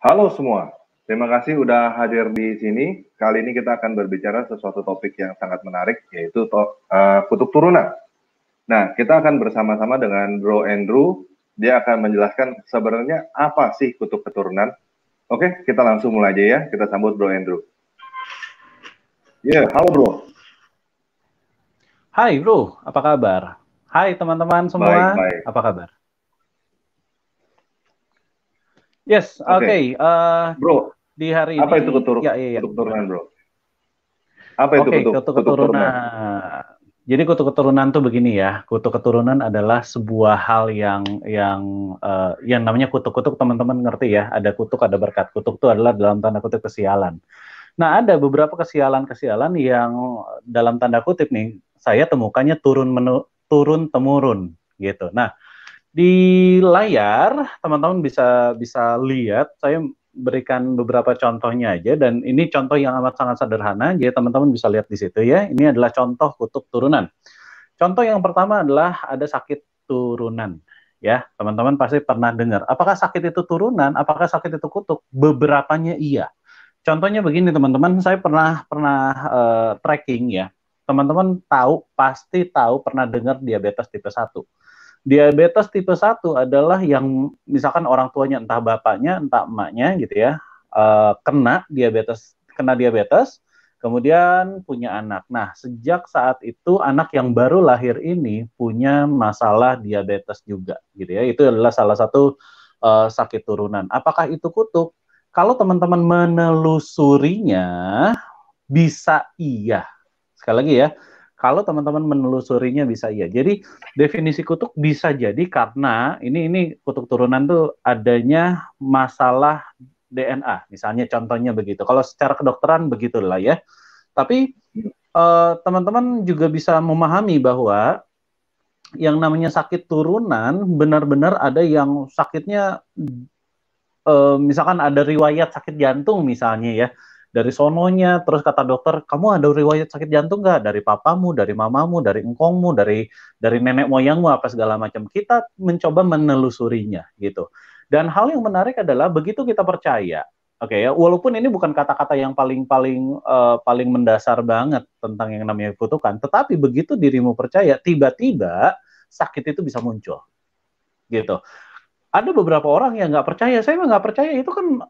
Halo semua, terima kasih udah hadir di sini. Kali ini kita akan berbicara sesuatu topik yang sangat menarik, yaitu kutub turunan. Nah, kita akan bersama-sama dengan Bro Andrew. Dia akan menjelaskan sebenarnya apa sih kutub keturunan. Oke, kita langsung mulai aja ya. Kita sambut Bro Andrew. Halo Bro. Hai Bro, apa kabar? Hai teman-teman semua, Baik. apa kabar? Yes, oke. Bro, Di hari apa itu ini, kutub gimana? keturunan, Bro? Apa itu Oke, kutub kutu keturunan? keturunan. Jadi kutu keturunan tuh begini ya. Kutu keturunan adalah sebuah hal yang namanya kutuk-kutuk, teman-teman ngerti ya. Ada kutuk, ada berkat. Kutuk itu adalah dalam tanda kutip kesialan. Nah, ada beberapa kesialan-kesialan yang dalam tanda kutip nih saya temukannya turun temurun gitu. Nah, di layar teman-teman bisa bisa lihat, saya berikan beberapa contohnya aja, dan ini contoh yang amat sangat sederhana, jadi teman-teman bisa lihat di situ ya. Ini adalah contoh kutub turunan. Contoh yang pertama adalah ada sakit turunan. Ya, teman-teman pasti pernah dengar. Apakah sakit itu turunan? Apakah sakit itu kutub? Beberapanya iya. Contohnya begini teman-teman, saya pernah pernah tracking ya. Teman-teman pasti tahu pernah dengar diabetes tipe 1. Diabetes tipe 1 adalah yang misalkan orang tuanya, entah bapaknya, entah emaknya gitu ya, kena diabetes, kemudian punya anak. Nah, sejak saat itu anak yang baru lahir ini punya masalah diabetes juga gitu ya. Itu adalah salah satu sakit turunan. Apakah itu kutuk? Kalau teman-teman menelusurinya, bisa iya. Sekali lagi ya, kalau teman-teman menelusurinya bisa iya. Jadi definisi kutuk bisa jadi karena ini kutuk turunan tuh adanya masalah DNA. Misalnya contohnya begitu. Kalau secara kedokteran begitulah ya. Tapi teman-teman juga bisa memahami bahwa yang namanya sakit turunan benar-benar ada yang sakitnya misalkan ada riwayat sakit jantung misalnya ya, dari sononya, terus kata dokter, kamu ada riwayat sakit jantung nggak? Dari papamu, dari mamamu, dari engkongmu, dari nenek moyangmu, apa segala macam. Kita mencoba menelusurinya gitu. Dan hal yang menarik adalah begitu kita percaya, oke ya, walaupun ini bukan kata-kata yang paling mendasar banget tentang yang namanya kutukan, tetapi begitu dirimu percaya, tiba-tiba sakit itu bisa muncul gitu. Ada beberapa orang yang nggak percaya, saya nggak percaya itu kan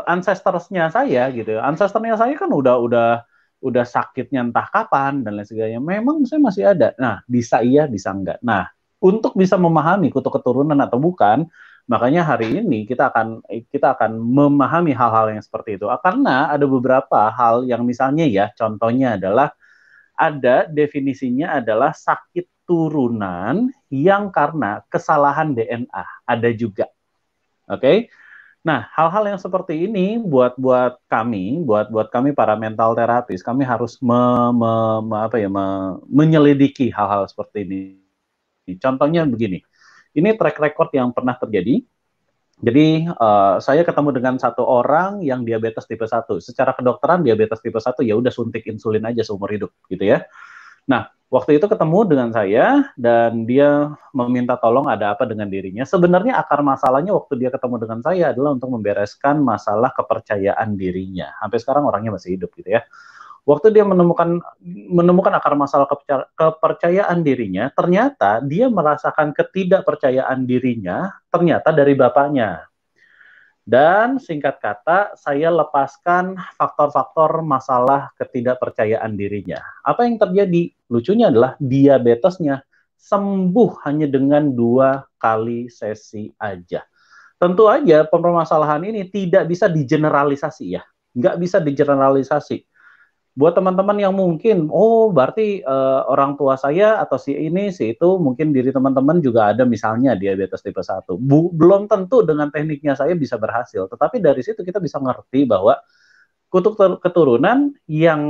ancestors-nya saya gitu. Ancestor-nya saya kan udah sakitnya entah kapan dan lain sebagainya. Memang saya masih ada. Nah, bisa iya, bisa enggak. Nah, untuk bisa memahami kutuk keturunan atau bukan, makanya hari ini kita akan memahami hal-hal yang seperti itu. Karena ada beberapa hal yang misalnya ya, contohnya adalah ada definisinya adalah sakit turunan yang karena kesalahan DNA. Ada juga. Oke. Okay? Nah, hal-hal yang seperti ini buat kami para mental terapis, kami harus menyelidiki hal-hal seperti ini. Contohnya begini. Ini track record yang pernah terjadi. Jadi saya ketemu dengan satu orang yang diabetes tipe 1. Secara kedokteran diabetes tipe 1 ya udah suntik insulin aja seumur hidup gitu ya. Nah, waktu itu ketemu dengan saya dan dia meminta tolong ada apa dengan dirinya. Sebenarnya akar masalahnya waktu dia ketemu dengan saya adalah untuk membereskan masalah kepercayaan dirinya. Sampai sekarang orangnya masih hidup gitu ya. Waktu dia menemukan akar masalah kepercayaan dirinya, ternyata dia merasakan ketidakpercayaan dirinya ternyata dari bapaknya. Dan singkat kata, saya lepaskan faktor-faktor masalah ketidakpercayaan dirinya. Apa yang terjadi? Lucunya adalah diabetesnya sembuh hanya dengan 2 kali sesi aja. Tentu aja permasalahan ini tidak bisa digeneralisasi ya. Nggak bisa digeneralisasi. Buat teman-teman yang mungkin, oh berarti orang tua saya atau si ini, si itu, mungkin diri teman-teman juga ada misalnya diabetes tipe 1. Belum tentu dengan tekniknya saya bisa berhasil, tetapi dari situ kita bisa ngerti bahwa kutuk keturunan yang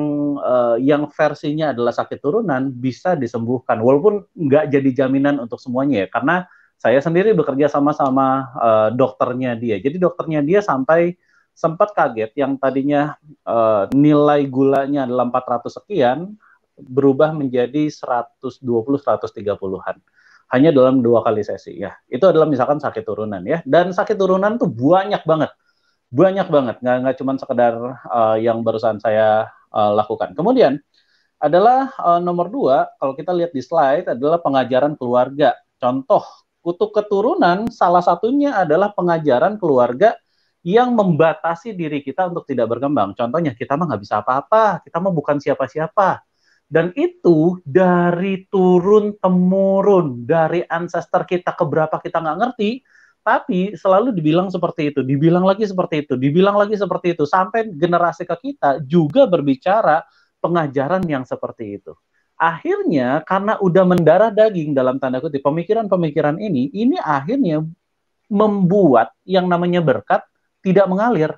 versinya adalah sakit turunan bisa disembuhkan, walaupun nggak jadi jaminan untuk semuanya ya, karena saya sendiri bekerja sama-sama dokternya dia. Jadi dokternya dia sampai sempat kaget yang tadinya nilai gulanya adalah 400 sekian berubah menjadi 120 130-an. hanya dalam 2 kali sesi ya. Itu adalah misalkan sakit turunan ya. Dan sakit turunan tuh banyak banget. Banyak banget, nggak cuma sekedar yang barusan saya lakukan. Kemudian adalah nomor 2, kalau kita lihat di slide adalah pengajaran keluarga. Contoh, kutuk keturunan salah satunya adalah pengajaran keluarga yang membatasi diri kita untuk tidak berkembang. Contohnya, kita mah nggak bisa apa-apa, kita mah bukan siapa-siapa. Dan itu dari turun-temurun, dari ancestor kita ke berapa kita nggak ngerti, tapi selalu dibilang seperti itu, dibilang lagi seperti itu, dibilang lagi seperti itu, sampai generasi ke kita juga berbicara pengajaran yang seperti itu. Akhirnya karena udah mendarah daging dalam tanda kutip pemikiran-pemikiran ini akhirnya membuat yang namanya berkat tidak mengalir.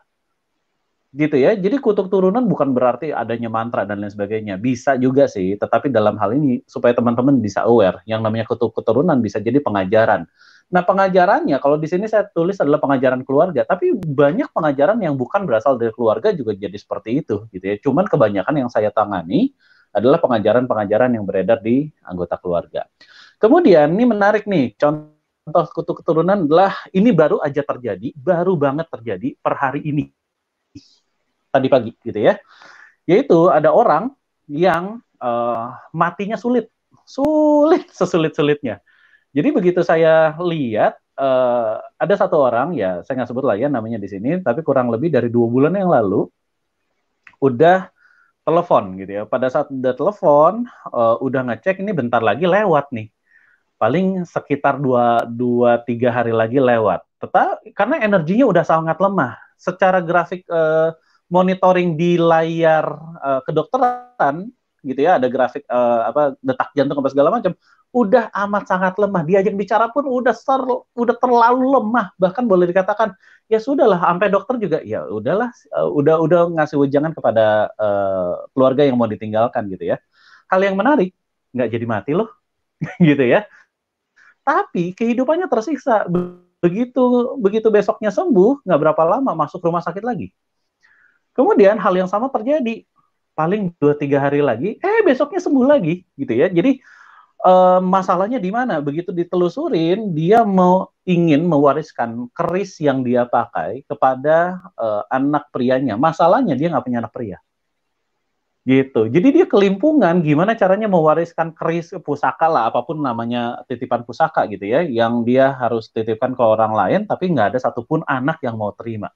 Gitu ya. Jadi kutuk turunan bukan berarti adanya mantra dan lain sebagainya. Bisa juga sih, tetapi dalam hal ini supaya teman-teman bisa aware, yang namanya kutuk keturunan bisa jadi pengajaran. Nah, pengajarannya kalau di sini saya tulis adalah pengajaran keluarga, tapi banyak pengajaran yang bukan berasal dari keluarga juga jadi seperti itu, gitu ya. Cuman kebanyakan yang saya tangani adalah pengajaran-pengajaran yang beredar di anggota keluarga. Kemudian ini menarik nih, contoh kutuk keturunan adalah ini baru aja terjadi, baru banget terjadi per hari ini, tadi pagi, gitu ya. Yaitu ada orang yang matinya sulit sesulit-sulitnya. Jadi begitu saya lihat ada satu orang, ya saya nggak sebut lah ya namanya di sini, tapi kurang lebih dari 2 bulan yang lalu udah telepon gitu ya. Pada saat udah telepon, udah ngecek ini bentar lagi lewat nih. Paling sekitar 2-3 hari lagi lewat. Tetapi karena energinya udah sangat lemah. Secara grafik monitoring di layar kedokteran gitu ya, ada grafik detak jantung apa segala macam, udah amat sangat lemah. Diajak bicara pun udah terlalu lemah, bahkan boleh dikatakan ya sudahlah, sampai dokter juga ya udahlah, udah ngasih wejangan kepada keluarga yang mau ditinggalkan gitu ya. Hal yang menarik, nggak jadi mati loh gitu ya, tapi kehidupannya tersiksa. Begitu besoknya sembuh, nggak berapa lama masuk rumah sakit lagi. Kemudian hal yang sama terjadi, paling 2-3 hari lagi, besoknya sembuh lagi, gitu ya. Jadi masalahnya di mana? Begitu ditelusurin, dia ingin mewariskan keris yang dia pakai kepada anak prianya. Masalahnya dia nggak punya anak pria. Gitu. Jadi dia kelimpungan gimana caranya mewariskan keris pusaka lah, apapun namanya titipan pusaka gitu ya, yang dia harus titipkan ke orang lain, tapi nggak ada satupun anak yang mau terima.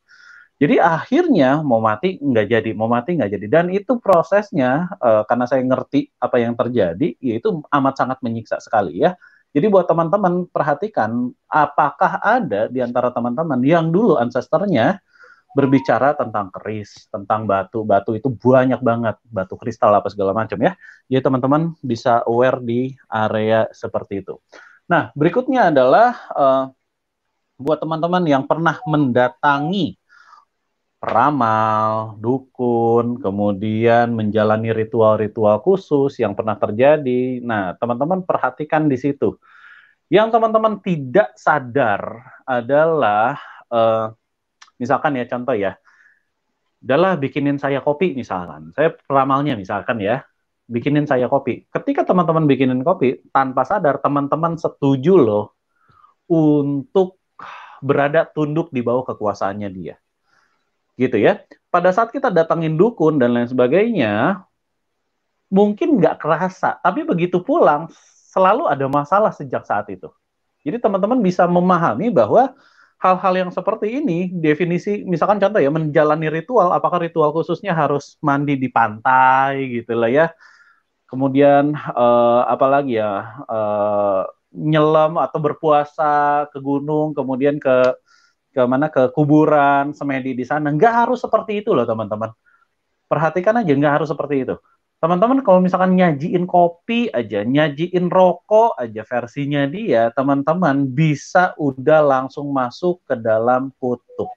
Jadi akhirnya mau mati nggak jadi, mau mati nggak jadi. Dan itu prosesnya, karena saya ngerti apa yang terjadi, yaitu amat sangat menyiksa sekali ya. Jadi buat teman-teman perhatikan, apakah ada di antara teman-teman yang dulu ancestornya berbicara tentang keris, tentang batu itu banyak banget, batu kristal apa segala macam ya. Jadi teman-teman bisa aware di area seperti itu. Nah, berikutnya adalah buat teman-teman yang pernah mendatangi peramal, dukun, kemudian menjalani ritual-ritual khusus yang pernah terjadi. Nah, teman-teman perhatikan di situ. Yang teman-teman tidak sadar adalah misalkan ya, contoh ya, adalah bikinin saya kopi misalkan. Saya peramalnya misalkan ya, bikinin saya kopi. Ketika teman-teman bikinin kopi, tanpa sadar teman-teman setuju loh untuk berada tunduk di bawah kekuasaannya dia. Gitu ya. Pada saat kita datangin dukun dan lain sebagainya, mungkin nggak kerasa, tapi begitu pulang selalu ada masalah sejak saat itu. Jadi teman-teman bisa memahami bahwa hal-hal yang seperti ini, definisi, misalkan contoh ya, menjalani ritual, apakah ritual khususnya harus mandi di pantai gitu lah ya, kemudian apalagi ya, nyelam atau berpuasa ke gunung, kemudian ke mana, ke kuburan, semedi di sana, nggak harus seperti itu loh teman-teman. Perhatikan aja, nggak harus seperti itu. Teman-teman kalau misalkan nyajiin kopi aja, nyajiin rokok aja versinya dia, teman-teman bisa udah langsung masuk ke dalam kutuk.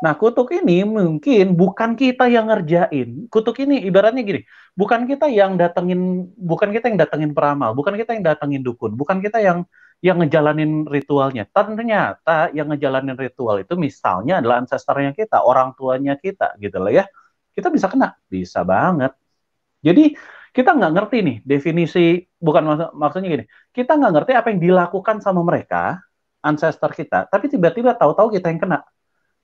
Nah, kutuk ini mungkin bukan kita yang ngerjain. Kutuk ini ibaratnya gini, bukan kita yang datengin peramal, bukan kita yang datengin dukun, bukan kita yang ngejalanin ritualnya. Ternyata yang ngejalanin ritual itu misalnya adalah ancestornya kita, orang tuanya kita gitu loh ya. Kita bisa kena, bisa banget. Jadi kita nggak ngerti nih definisi, bukan maksudnya gini, kita nggak ngerti apa yang dilakukan sama mereka, ancestor kita, tapi tiba-tiba tahu-tahu kita yang kena.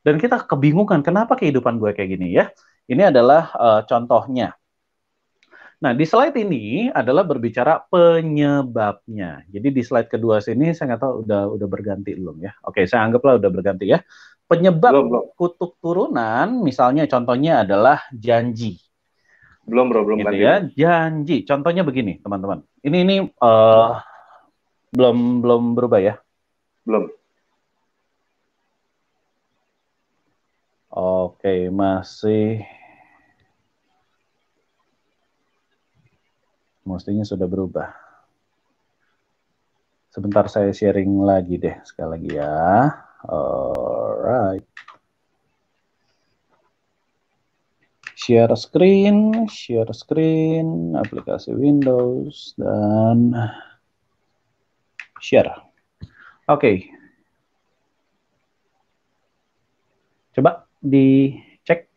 Dan kita kebingungan, kenapa kehidupan gue kayak gini ya? Ini adalah contohnya. Nah, di slide ini adalah berbicara penyebabnya. Jadi di slide kedua sini saya nggak tahu udah berganti belum ya. Oke, saya anggaplah udah berganti ya. Penyebab Belum. kutuk turunan, misalnya contohnya adalah janji. Belum bro, belum Gitu ganti. ya, janji. Contohnya begini, teman-teman. Ini belum berubah ya? Belum. Oke, masih. Mestinya sudah berubah. Sebentar saya sharing lagi deh, sekali lagi ya. Alright. Share screen, aplikasi Windows, dan share. Oke. Coba dicek.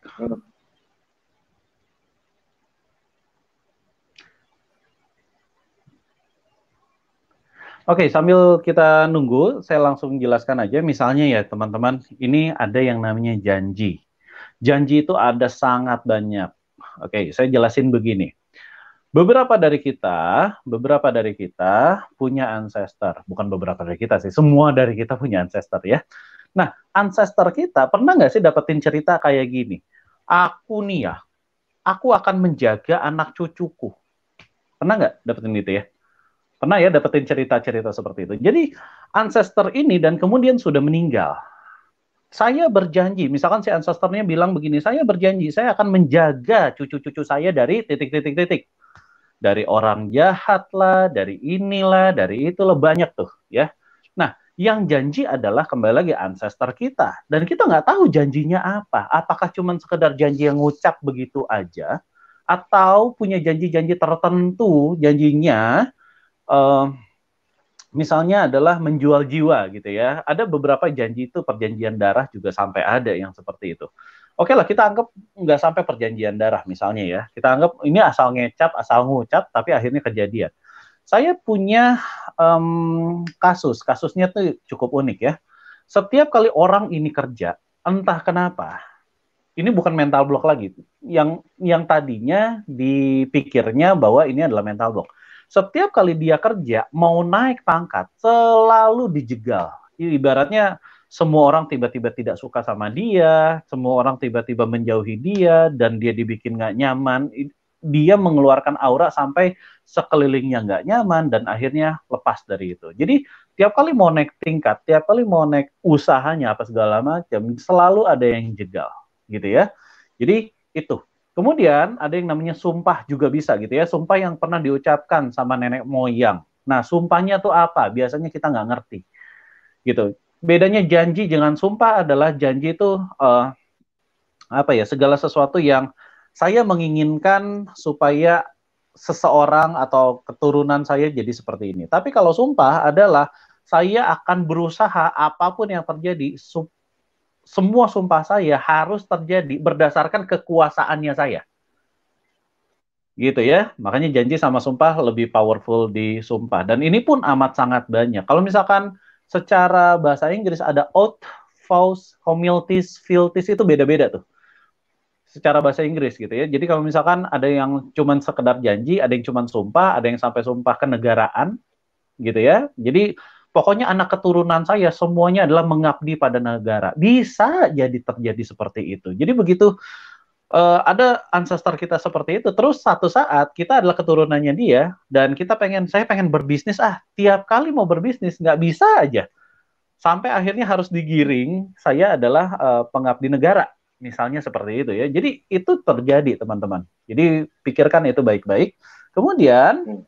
Oke, sambil kita nunggu, saya langsung jelaskan aja. Misalnya ya teman-teman, ini ada yang namanya janji. Janji itu ada sangat banyak. Oke, saya jelasin begini. Beberapa dari kita punya ancestor. Bukan beberapa dari kita sih, semua dari kita punya ancestor ya. Nah, ancestor kita pernah nggak sih dapetin cerita kayak gini? Aku nih ya, aku akan menjaga anak cucuku. Pernah nggak dapetin itu ya? Pernah ya dapetin cerita-cerita seperti itu. Jadi ancestor ini dan kemudian sudah meninggal. Saya berjanji, misalkan si ancestornya bilang begini, saya berjanji saya akan menjaga cucu-cucu saya dari titik-titik-titik. Dari orang jahat lah, dari inilah, dari itulah, banyak tuh ya. Nah, yang janji adalah kembali lagi ancestor kita. Dan kita nggak tahu janjinya apa. Apakah cuma sekedar janji yang ngucap begitu aja, atau punya janji-janji tertentu, janjinya misalnya adalah menjual jiwa gitu ya. Ada beberapa janji itu perjanjian darah juga sampai ada yang seperti itu. Oke lah, kita anggap nggak sampai perjanjian darah misalnya ya. Kita anggap ini asal ngecap, asal ngucap, tapi akhirnya kejadian. Saya punya kasusnya tuh cukup unik ya. Setiap kali orang ini kerja, entah kenapa, ini bukan mental block lagi. Yang tadinya dipikirnya bahwa ini adalah mental block. Setiap kali dia kerja, mau naik pangkat, selalu dijegal. Ibaratnya semua orang tiba-tiba tidak suka sama dia, semua orang tiba-tiba menjauhi dia, dan dia dibikin nggak nyaman. Dia mengeluarkan aura sampai sekelilingnya nggak nyaman, dan akhirnya lepas dari itu. Jadi tiap kali mau naik tingkat, tiap kali mau naik usahanya, apa segala macam, selalu ada yang jegal. Gitu ya. Jadi itu. Kemudian ada yang namanya sumpah juga bisa gitu ya. Sumpah yang pernah diucapkan sama nenek moyang. Nah, sumpahnya tuh apa? Biasanya kita nggak ngerti. Gitu. Bedanya janji dengan sumpah adalah janji itu apa ya? Segala sesuatu yang saya menginginkan supaya seseorang atau keturunan saya jadi seperti ini. Tapi kalau sumpah adalah saya akan berusaha apapun yang terjadi, semua sumpah saya harus terjadi berdasarkan kekuasaannya saya. Gitu ya. Makanya janji sama sumpah lebih powerful di sumpah. Dan ini pun amat sangat banyak. Kalau misalkan secara bahasa Inggris ada oath, vows, homilties, fealties, itu beda-beda tuh. Secara bahasa Inggris gitu ya. Jadi kalau misalkan ada yang cuman sekedar janji, ada yang cuman sumpah, ada yang sampai sumpah kenegaraan gitu ya. Jadi pokoknya anak keturunan saya semuanya adalah mengabdi pada negara. Bisa jadi terjadi seperti itu. Jadi begitu ada ancestor kita seperti itu, terus satu saat kita adalah keturunannya dia, dan saya pengen berbisnis, tiap kali mau berbisnis nggak bisa aja. Sampai akhirnya harus digiring, saya adalah pengabdi negara. Misalnya seperti itu ya. Jadi itu terjadi teman-teman. Jadi pikirkan itu baik-baik. Kemudian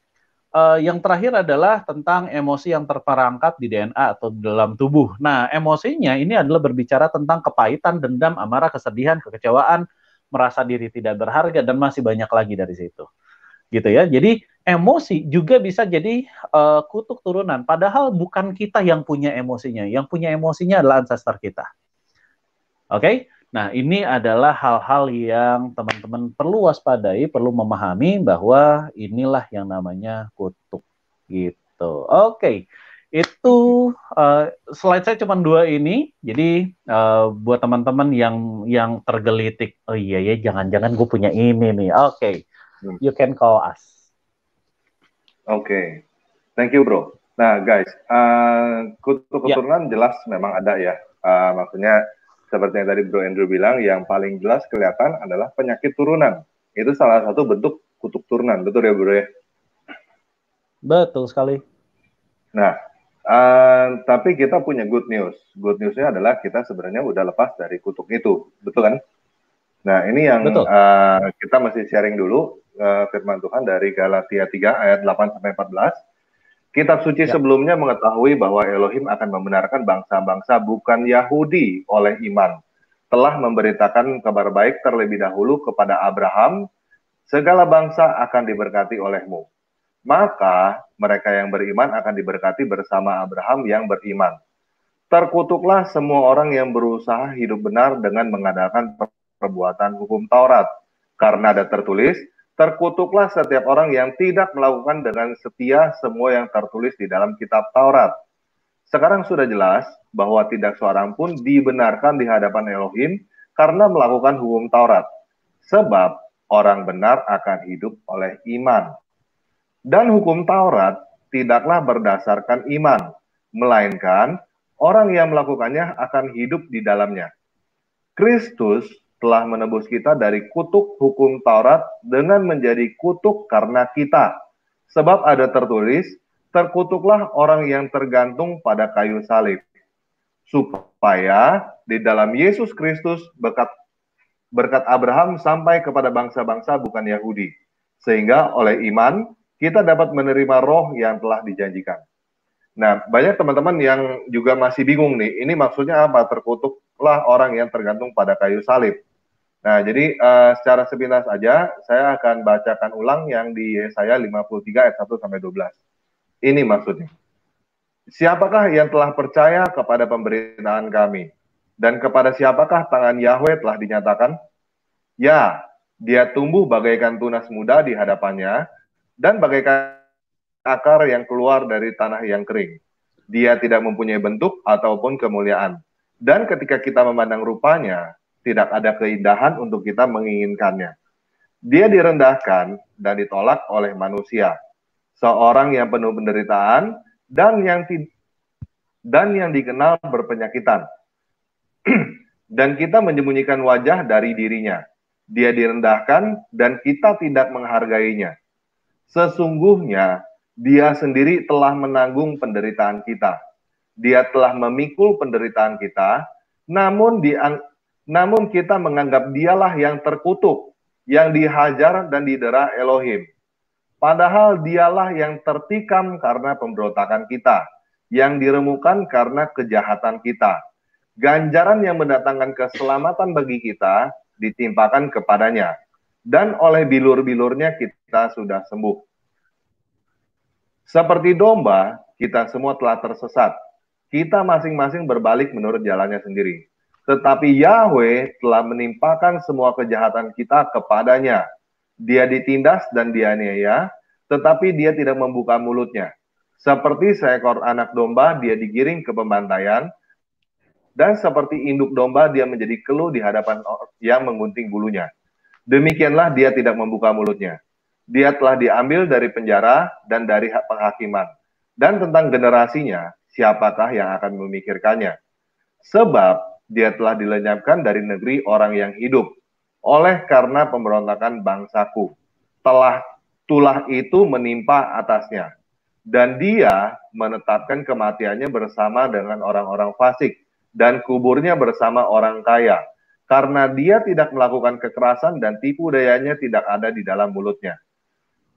yang terakhir adalah tentang emosi yang terperangkap di DNA atau dalam tubuh. Nah, emosinya ini adalah berbicara tentang kepahitan, dendam, amarah, kesedihan, kekecewaan, merasa diri tidak berharga, dan masih banyak lagi dari situ. Gitu ya. Jadi emosi juga bisa jadi kutuk turunan. Padahal bukan kita yang punya emosinya. Yang punya emosinya adalah ancestor kita. Oke? Nah, ini adalah hal-hal yang teman-teman perlu waspadai, perlu memahami bahwa inilah yang namanya kutuk gitu. Oke, itu slide saya cuma dua ini. Jadi buat teman-teman yang tergelitik, oh iya ya, jangan-jangan gue punya ini nih. Oke, you can call us. Oke. Thank you, bro. Nah, guys, kutuk keturunan jelas memang ada ya. Maksudnya seperti yang tadi Bro Andrew bilang, yang paling jelas kelihatan adalah penyakit turunan. Itu salah satu bentuk kutuk turunan, betul ya, Bro ya? Betul sekali. Nah, tapi kita punya good news. Good newsnya adalah kita sebenarnya udah lepas dari kutuk itu, betul kan? Nah, ini yang kita masih sharing dulu firman Tuhan dari Galatia 3 ayat 8-14. Kitab suci sebelumnya mengetahui bahwa Elohim akan membenarkan bangsa-bangsa bukan Yahudi oleh iman. Telah memberitakan kabar baik terlebih dahulu kepada Abraham, segala bangsa akan diberkati olehmu. Maka mereka yang beriman akan diberkati bersama Abraham yang beriman. Terkutuklah semua orang yang berusaha hidup benar dengan mengadakan perbuatan hukum Taurat. Karena ada tertulis, terkutuklah setiap orang yang tidak melakukan dengan setia semua yang tertulis di dalam kitab Taurat. Sekarang sudah jelas bahwa tidak seorang pun dibenarkan di hadapan Elohim karena melakukan hukum Taurat. Sebab orang benar akan hidup oleh iman. Dan hukum Taurat tidaklah berdasarkan iman, melainkan orang yang melakukannya akan hidup di dalamnya. Kristus telah menebus kita dari kutuk hukum Taurat dengan menjadi kutuk karena kita. Sebab ada tertulis, terkutuklah orang yang tergantung pada kayu salib. Supaya di dalam Yesus Kristus berkat Abraham sampai kepada bangsa-bangsa bukan Yahudi. Sehingga oleh iman, kita dapat menerima roh yang telah dijanjikan. Nah, banyak teman-teman yang juga masih bingung nih, ini maksudnya apa? Terkutuklah orang yang tergantung pada kayu salib. Nah, jadi secara sepintas aja, saya akan bacakan ulang yang di Yesaya 53 ayat 1-12. Ini maksudnya. Siapakah yang telah percaya kepada pemberitaan kami? Dan kepada siapakah tangan Yahweh telah dinyatakan? Ya, dia tumbuh bagaikan tunas muda di hadapannya, dan bagaikan akar yang keluar dari tanah yang kering. Dia tidak mempunyai bentuk ataupun kemuliaan. Dan ketika kita memandang rupanya, tidak ada keindahan untuk kita menginginkannya. Dia direndahkan dan ditolak oleh manusia. Seorang yang penuh penderitaan dan yang dikenal berpenyakitan. Dan kita menyembunyikan wajah dari dirinya. Dia direndahkan dan kita tidak menghargainya. Sesungguhnya dia sendiri telah menanggung penderitaan kita. Dia telah memikul penderitaan kita, namun kita menganggap dialah yang terkutuk, yang dihajar dan didera Elohim. Padahal dialah yang tertikam karena pemberontakan kita, yang diremukan karena kejahatan kita. Ganjaran yang mendatangkan keselamatan bagi kita ditimpakan kepadanya, dan oleh bilur-bilurnya kita sudah sembuh. Seperti domba, kita semua telah tersesat. Kita masing-masing berbalik menurut jalannya sendiri. Tetapi Yahweh telah menimpakan semua kejahatan kita kepadanya. Dia ditindas dan dianiaya, tetapi dia tidak membuka mulutnya. Seperti seekor anak domba, dia digiring ke pembantaian, dan seperti induk domba, dia menjadi keluh di hadapan yang menggunting bulunya. Demikianlah dia tidak membuka mulutnya. Dia telah diambil dari penjara dan dari penghakiman. Dan tentang generasinya, siapakah yang akan memikirkannya? Sebab dia telah dilenyapkan dari negeri orang yang hidup. Oleh karena pemberontakan bangsaku, tulah itu menimpa atasnya. Dan dia menetapkan kematiannya bersama dengan orang-orang fasik, dan kuburnya bersama orang kaya, karena dia tidak melakukan kekerasan dan tipu dayanya tidak ada di dalam mulutnya.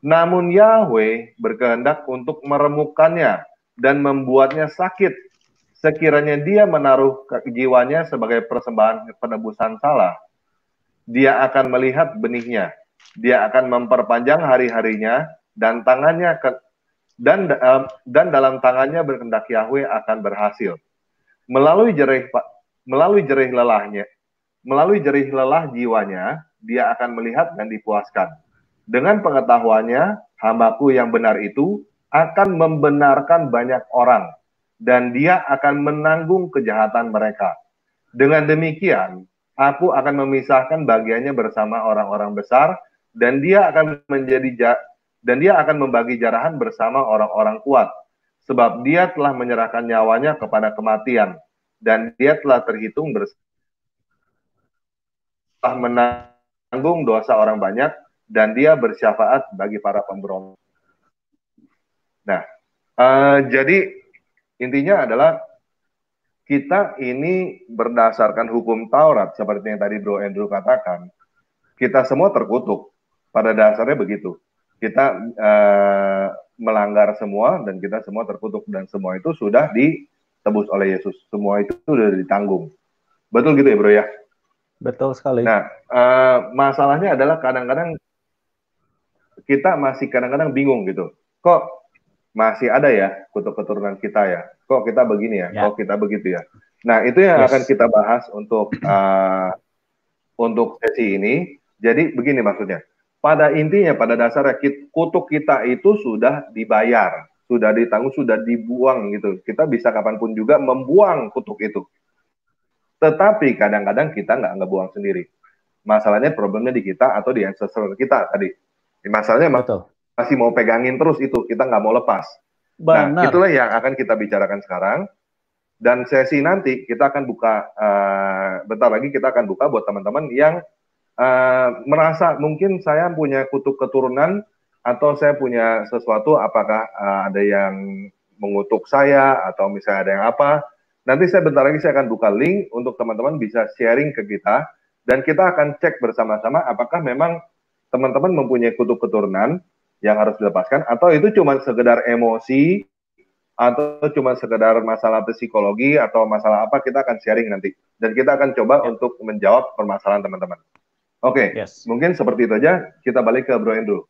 Namun Yahweh berkehendak untuk meremukkannya dan membuatnya sakit, sekiranya dia menaruh jiwanya sebagai persembahan penebusan salah. Dia akan melihat benihnya, dia akan memperpanjang hari-harinya, dan tangannya dan dalam tangannya berkehendak Yahweh akan berhasil. Melalui jerih lelahnya, Melalui jerih lelah jiwanya, dia akan melihat dan dipuaskan. Dengan pengetahuannya, hambaku yang benar itu akan membenarkan banyak orang, dan dia akan menanggung kejahatan mereka. Dengan demikian, aku akan memisahkan bagiannya bersama orang-orang besar, dan dia akan membagi jarahan bersama orang-orang kuat, sebab dia telah menyerahkan nyawanya kepada kematian, dan dia telah terhitung telah menanggung dosa orang banyak, dan dia bersyafaat bagi para pemberontak. Nah, jadi intinya adalah kita ini berdasarkan hukum Taurat, seperti yang tadi Bro Andrew katakan, kita semua terkutuk. Pada dasarnya begitu. Kita melanggar semua, dan kita semua terkutuk, dan semua itu sudah ditebus oleh Yesus. Semua itu sudah ditanggung. Betul gitu ya Bro ya? Betul sekali. Nah, masalahnya adalah kadang-kadang kita masih kadang-kadang bingung gitu. Kok masih ada ya kutuk keturunan kita ya? Kok kita begini ya? Kok kita begitu ya? Nah, itu yang akan kita bahas untuk sesi ini. Jadi begini maksudnya. Pada intinya, pada dasarnya kutuk kita itu sudah dibayar, sudah ditanggung, sudah dibuang gitu. Kita bisa kapanpun juga membuang kutuk itu. Tetapi kadang-kadang kita nggak ngebuang sendiri. Masalahnya problemnya di kita atau di ancestor kita tadi. Masalahnya masih mau pegangin terus itu, kita nggak mau lepas. Benar. Nah, itulah yang akan kita bicarakan sekarang. Dan sesi nanti kita akan buka, bentar lagi kita akan buka buat teman-teman yang merasa mungkin saya punya kutuk keturunan atau saya punya sesuatu, apakah ada yang mengutuk saya atau misalnya ada yang apa. Nanti bentar lagi saya akan buka link untuk teman-teman bisa sharing ke kita, dan kita akan cek bersama-sama apakah memang teman-teman mempunyai kutuk keturunan yang harus dilepaskan, atau itu cuma sekedar emosi, atau cuma sekedar masalah psikologi, atau masalah apa, kita akan sharing nanti. Dan kita akan coba untuk menjawab permasalahan teman-teman. Oke, mungkin seperti itu aja. Kita balik ke Bro Andrew.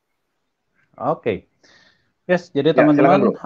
Oke. Yes, jadi teman-teman,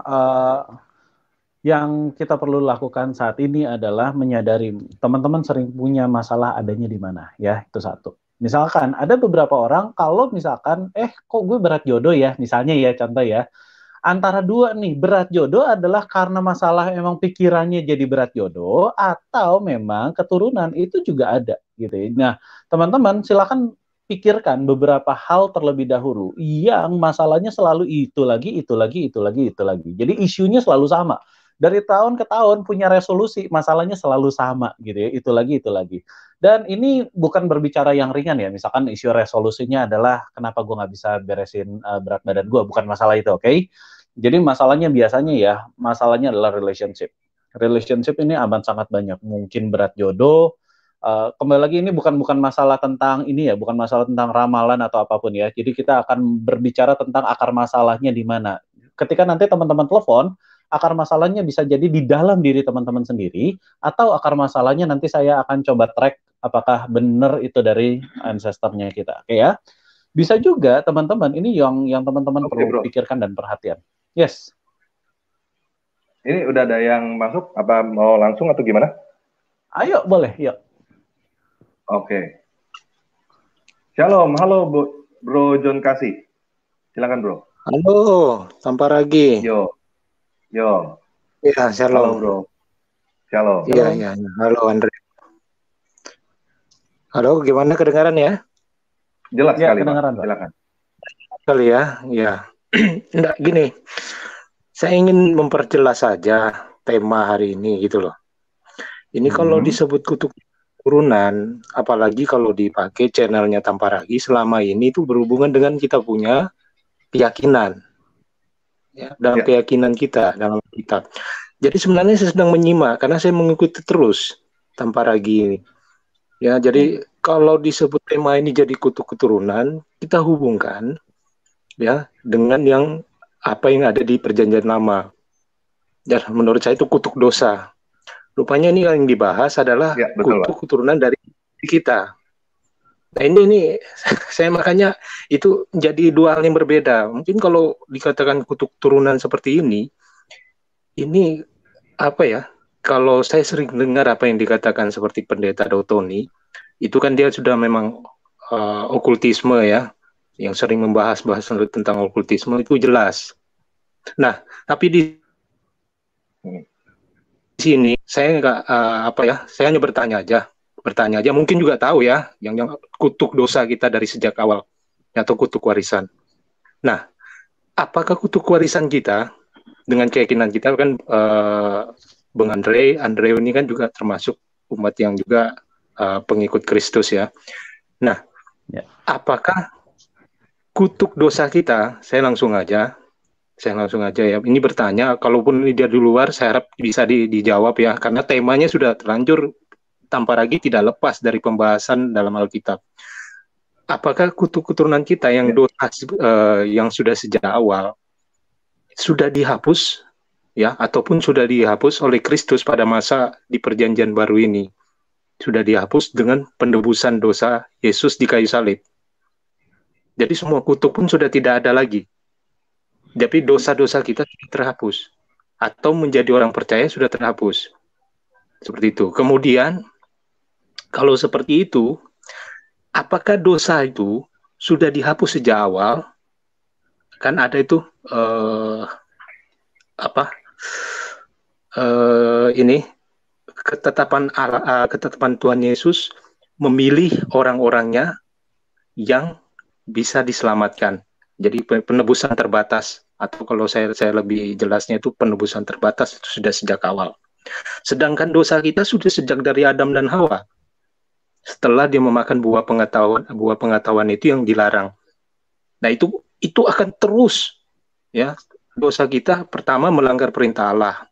yang kita perlu lakukan saat ini adalah menyadari teman-teman sering punya masalah adanya di mana, ya, itu satu. Misalkan ada beberapa orang kalau misalkan kok gue berat jodoh ya, misalnya ya, contoh ya, antara dua nih, berat jodoh adalah karena masalah emang pikirannya jadi berat jodoh, atau memang keturunan itu juga ada gitu ya. Nah, teman-teman silakan pikirkan beberapa hal terlebih dahulu yang masalahnya selalu itu lagi. Jadi isunya selalu sama. Dari tahun ke tahun punya resolusi, masalahnya selalu sama gitu ya, itu lagi. Dan ini bukan berbicara yang ringan ya, misalkan isu resolusinya adalah kenapa gue nggak bisa beresin berat badan gue, bukan masalah itu, oke? Jadi masalahnya biasanya ya, masalahnya adalah relationship. Relationship ini amat sangat banyak, mungkin berat jodoh, kembali lagi ini bukan masalah tentang ini ya, bukan masalah tentang ramalan atau apapun ya, jadi kita akan berbicara tentang akar masalahnya di mana. Ketika nanti teman-teman telepon, akar masalahnya bisa jadi di dalam diri teman-teman sendiri, atau akar masalahnya nanti saya akan coba track apakah benar itu dari ancestor-nya kita. Oke ya. Bisa juga teman-teman, ini yang teman-teman perlu pikirkan dan perhatian. Yes. Ini udah ada yang masuk, apa mau langsung atau gimana? Ayo, boleh, yuk. Oke. Shalom, halo Bro John Kasih. Silakan Bro. Halo, Samparagi. Yo. Ya, shalom. Halo Bro. Shalom. Iya. Halo Andre. Halo, gimana kedengaran ya? Jelas sekali, kedengaran, Pak. Silakan. Kali ya. Enggak, gini. Saya ingin memperjelas saja tema hari ini gitu loh. Ini kalau disebut kutuk turunan, apalagi kalau dipakai channelnya Tamparagi, selama ini itu berhubungan dengan kita punya keyakinan. Ya, dalam keyakinan kita, dalam kitab. Jadi sebenarnya saya sedang menyimak, karena saya mengikuti terus Tamparagi ini. Ya, jadi kalau disebut tema ini jadi kutuk keturunan, kita hubungkan ya dengan yang apa yang ada di Perjanjian Lama. Dan menurut saya itu kutuk dosa. Rupanya ini yang dibahas adalah kutuk keturunan dari kita. Nah ini saya makanya itu jadi dua hal yang berbeda. Mungkin kalau dikatakan kutuk turunan seperti ini apa ya? Kalau saya sering dengar apa yang dikatakan seperti Pendeta Dautoni, Itu kan dia sudah memang okultisme ya, yang sering membahas-bahas tentang okultisme itu jelas. Nah, tapi di sini saya nggak saya hanya bertanya aja. Mungkin juga tahu ya, yang kutuk dosa kita dari sejak awal atau kutuk warisan. Nah, apakah kutuk warisan kita dengan keyakinan kita kan Bung Andre ini kan juga termasuk umat yang juga pengikut Kristus ya. Nah, apakah kutuk dosa kita? Saya langsung aja ya. Ini bertanya, kalaupun ini dia di luar, saya harap bisa dijawab ya, karena temanya sudah terlanjur tanpa lagi tidak lepas dari pembahasan dalam Alkitab. Apakah kutuk keturunan kita yang dosa yang sudah sejak awal sudah dihapus ya, ataupun sudah dihapus oleh Kristus pada masa di Perjanjian Baru ini, sudah dihapus dengan penebusan dosa Yesus di kayu salib. Jadi semua kutuk pun sudah tidak ada lagi. Tapi dosa-dosa kita sudah terhapus. Atau menjadi orang percaya sudah terhapus. Seperti itu. Kemudian, kalau seperti itu, apakah dosa itu sudah dihapus sejak awal? Kan ada itu, ini, ketetapan Tuhan Yesus memilih orang-orangnya yang bisa diselamatkan. Jadi penebusan terbatas, atau kalau saya lebih jelasnya itu penebusan terbatas itu sudah sejak awal. Sedangkan dosa kita sudah sejak dari Adam dan Hawa. Setelah dia memakan buah pengetahuan itu yang dilarang. Nah, itu akan terus ya. Dosa kita pertama melanggar perintah Allah.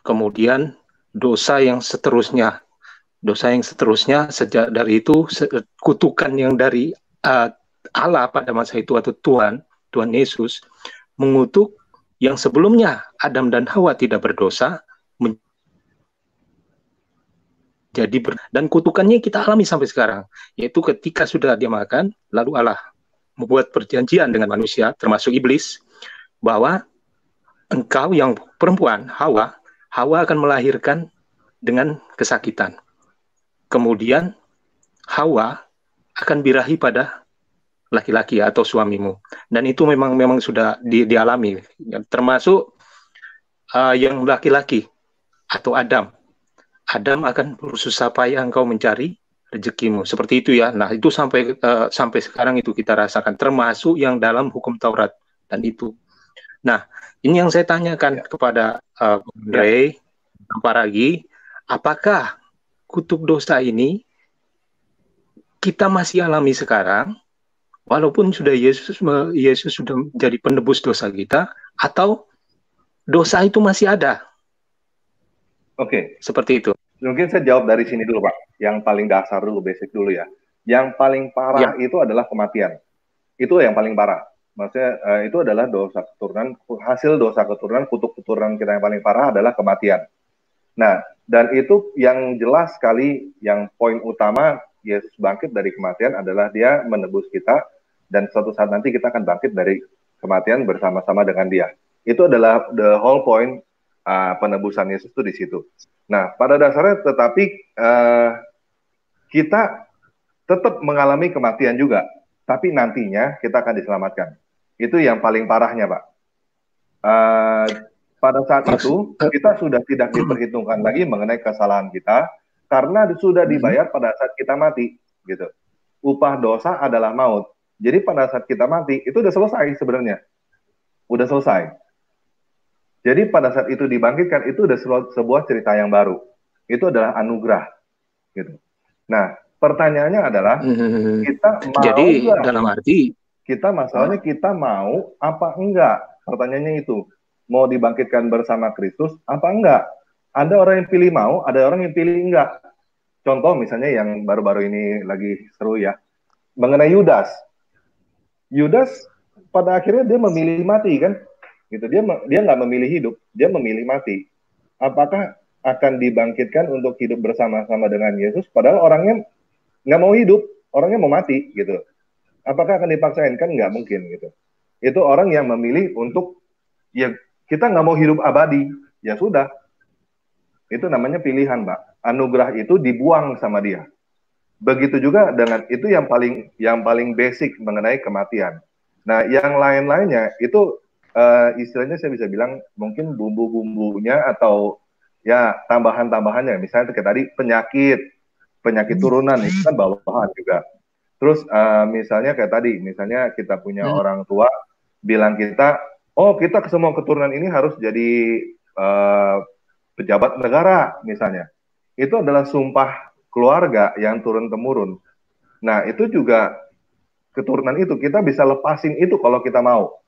Kemudian dosa yang seterusnya sejak dari itu kutukan yang dari Allah pada masa itu atau Tuhan Yesus mengutuk yang sebelumnya Adam dan Hawa tidak berdosa dan kutukannya kita alami sampai sekarang, yaitu ketika sudah dia makan, lalu Allah membuat perjanjian dengan manusia termasuk iblis bahwa engkau yang perempuan Hawa akan melahirkan dengan kesakitan. Kemudian Hawa akan birahi pada laki-laki atau suamimu, dan itu memang sudah dialami, termasuk yang laki-laki atau Adam akan bersusah payah engkau mencari rezekimu, seperti itu ya. Nah, itu sampai sekarang itu kita rasakan, termasuk yang dalam hukum Taurat dan itu. Nah, ini yang saya tanyakan kepada Andre Paragi, apakah kutuk dosa ini kita masih alami sekarang? Walaupun sudah Yesus sudah menjadi penebus dosa kita, atau dosa itu masih ada? Oke. Seperti itu. Mungkin saya jawab dari sini dulu, Pak. Yang paling dasar dulu, basic dulu ya. Yang paling parah itu adalah kematian. Itu yang paling parah. Maksudnya itu adalah dosa keturunan, hasil dosa keturunan, kutuk keturunan kita yang paling parah adalah kematian. Nah, dan itu yang jelas sekali, yang poin utama Yesus bangkit dari kematian adalah dia menebus kita, dan suatu saat nanti kita akan bangkit dari kematian bersama-sama dengan dia. Itu adalah the whole point penebusan Yesus itu di situ. Nah, pada dasarnya tetapi kita tetap mengalami kematian juga, tapi nantinya kita akan diselamatkan. Itu yang paling parahnya, Pak. Pada saat itu kita sudah tidak diperhitungkan lagi mengenai kesalahan kita, karena sudah dibayar pada saat kita mati, gitu. Upah dosa adalah maut. Jadi pada saat kita mati itu udah selesai sebenarnya, udah selesai. Jadi pada saat itu dibangkitkan itu udah sebuah cerita yang baru. Itu adalah anugerah, gitu. Nah, pertanyaannya adalah kita mau? Jadi enggak? Dalam arti masalahnya kita mau apa enggak? Pertanyaannya itu. Mau dibangkitkan bersama Kristus apa enggak? Ada orang yang pilih mau, ada orang yang pilih enggak. Contoh misalnya yang baru-baru ini lagi seru ya, mengenai Yudas. Yudas pada akhirnya dia memilih mati kan? Gitu. Dia nggak memilih hidup, dia memilih mati. Apakah akan dibangkitkan untuk hidup bersama-sama dengan Yesus? Padahal orangnya nggak mau hidup, orangnya mau mati gitu. Apakah akan dipaksain? Kan nggak mungkin gitu. Itu orang yang memilih untuk ya kita nggak mau hidup abadi, ya sudah. Itu namanya pilihan, Mbak. Anugerah itu dibuang sama dia. Begitu juga dengan itu yang paling basic mengenai kematian. Nah, yang lain-lainnya itu istilahnya saya bisa bilang mungkin bumbu-bumbunya atau ya tambahan-tambahannya. Misalnya kayak tadi penyakit turunan itu kan bawahan juga. Terus misalnya kayak tadi, misalnya kita punya orang tua bilang kita, oh kita semua keturunan ini harus jadi pejabat negara misalnya. Itu adalah sumpah keluarga yang turun-temurun. Nah itu juga keturunan itu kita bisa lepasin itu kalau kita mau.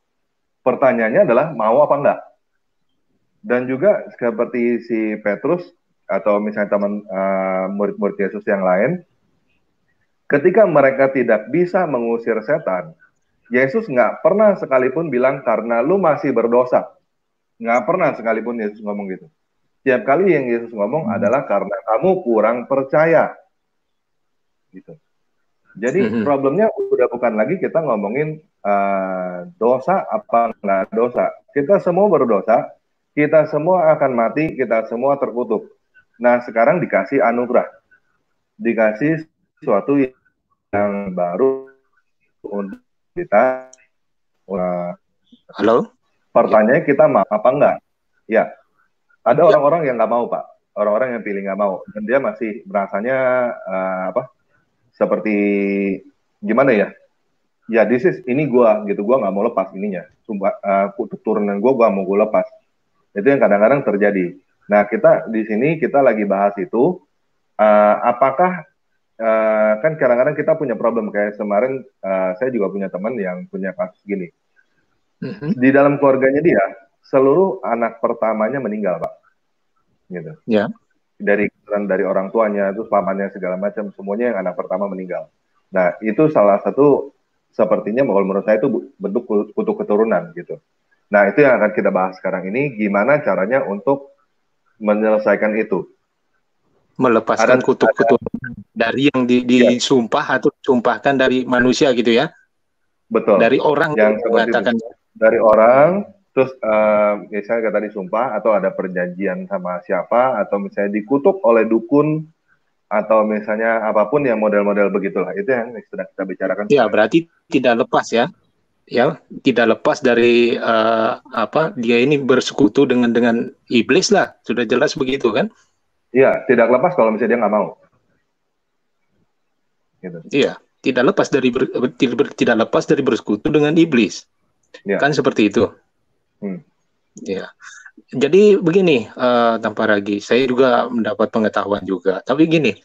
Pertanyaannya adalah mau apa enggak. Dan juga seperti si Petrus atau misalnya teman murid-murid Yesus yang lain, ketika mereka tidak bisa mengusir setan, Yesus nggak pernah sekalipun bilang karena lu masih berdosa. Nggak pernah sekalipun Yesus ngomong gitu. Tiap kali yang Yesus ngomong adalah karena kamu kurang percaya. Gitu. Jadi problemnya udah bukan lagi kita ngomongin dosa apa nggak dosa. Kita semua berdosa, kita semua akan mati, kita semua terkutuk. Nah sekarang dikasih anugerah, dikasih sesuatu yang baru untuk kita. Halo? Pertanyaannya kita mau apa enggak? Ya, ada orang-orang yang nggak mau Pak, orang-orang yang pilih nggak mau, dan dia masih merasanya seperti gimana ya? Ya, ini gua gitu, gua nggak mau lepas ininya. Sumpah, turunan gua mau gua lepas. Itu yang kadang-kadang terjadi. Nah, kita di sini kita lagi bahas itu, apakah kan kadang-kadang kita punya problem kayak kemarin saya juga punya teman yang punya kasus gini. Di dalam keluarganya dia, seluruh anak pertamanya meninggal, Pak. Gitu. Ya. Dari orang tuanya, terus pamannya segala macam, semuanya yang anak pertama meninggal. Nah, itu salah satu sepertinya kalau menurut saya itu bentuk kutuk keturunan gitu. Nah, itu yang akan kita bahas sekarang ini, gimana caranya untuk menyelesaikan itu. Melepaskan kutuk keturunan dari yang disumpah atau disumpahkan dari manusia gitu ya. Betul. Dari orang yang mengatakan dari orang, terus misalnya kayak tadi sumpah atau ada perjanjian sama siapa, atau misalnya dikutuk oleh dukun, atau misalnya apapun yang model-model begitulah. Itu yang sedang kita bicarakan. Ya, berarti tidak lepas ya. Ya, tidak lepas dari dia ini bersekutu dengan iblis lah. Sudah jelas begitu kan? Iya, tidak lepas kalau misalnya dia nggak mau. Gitu. Iya, tidak lepas dari bersekutu dengan iblis. Ya. Kan seperti itu. Ya. Jadi begini, tanpa lagi, saya juga mendapat pengetahuan juga. Tapi gini,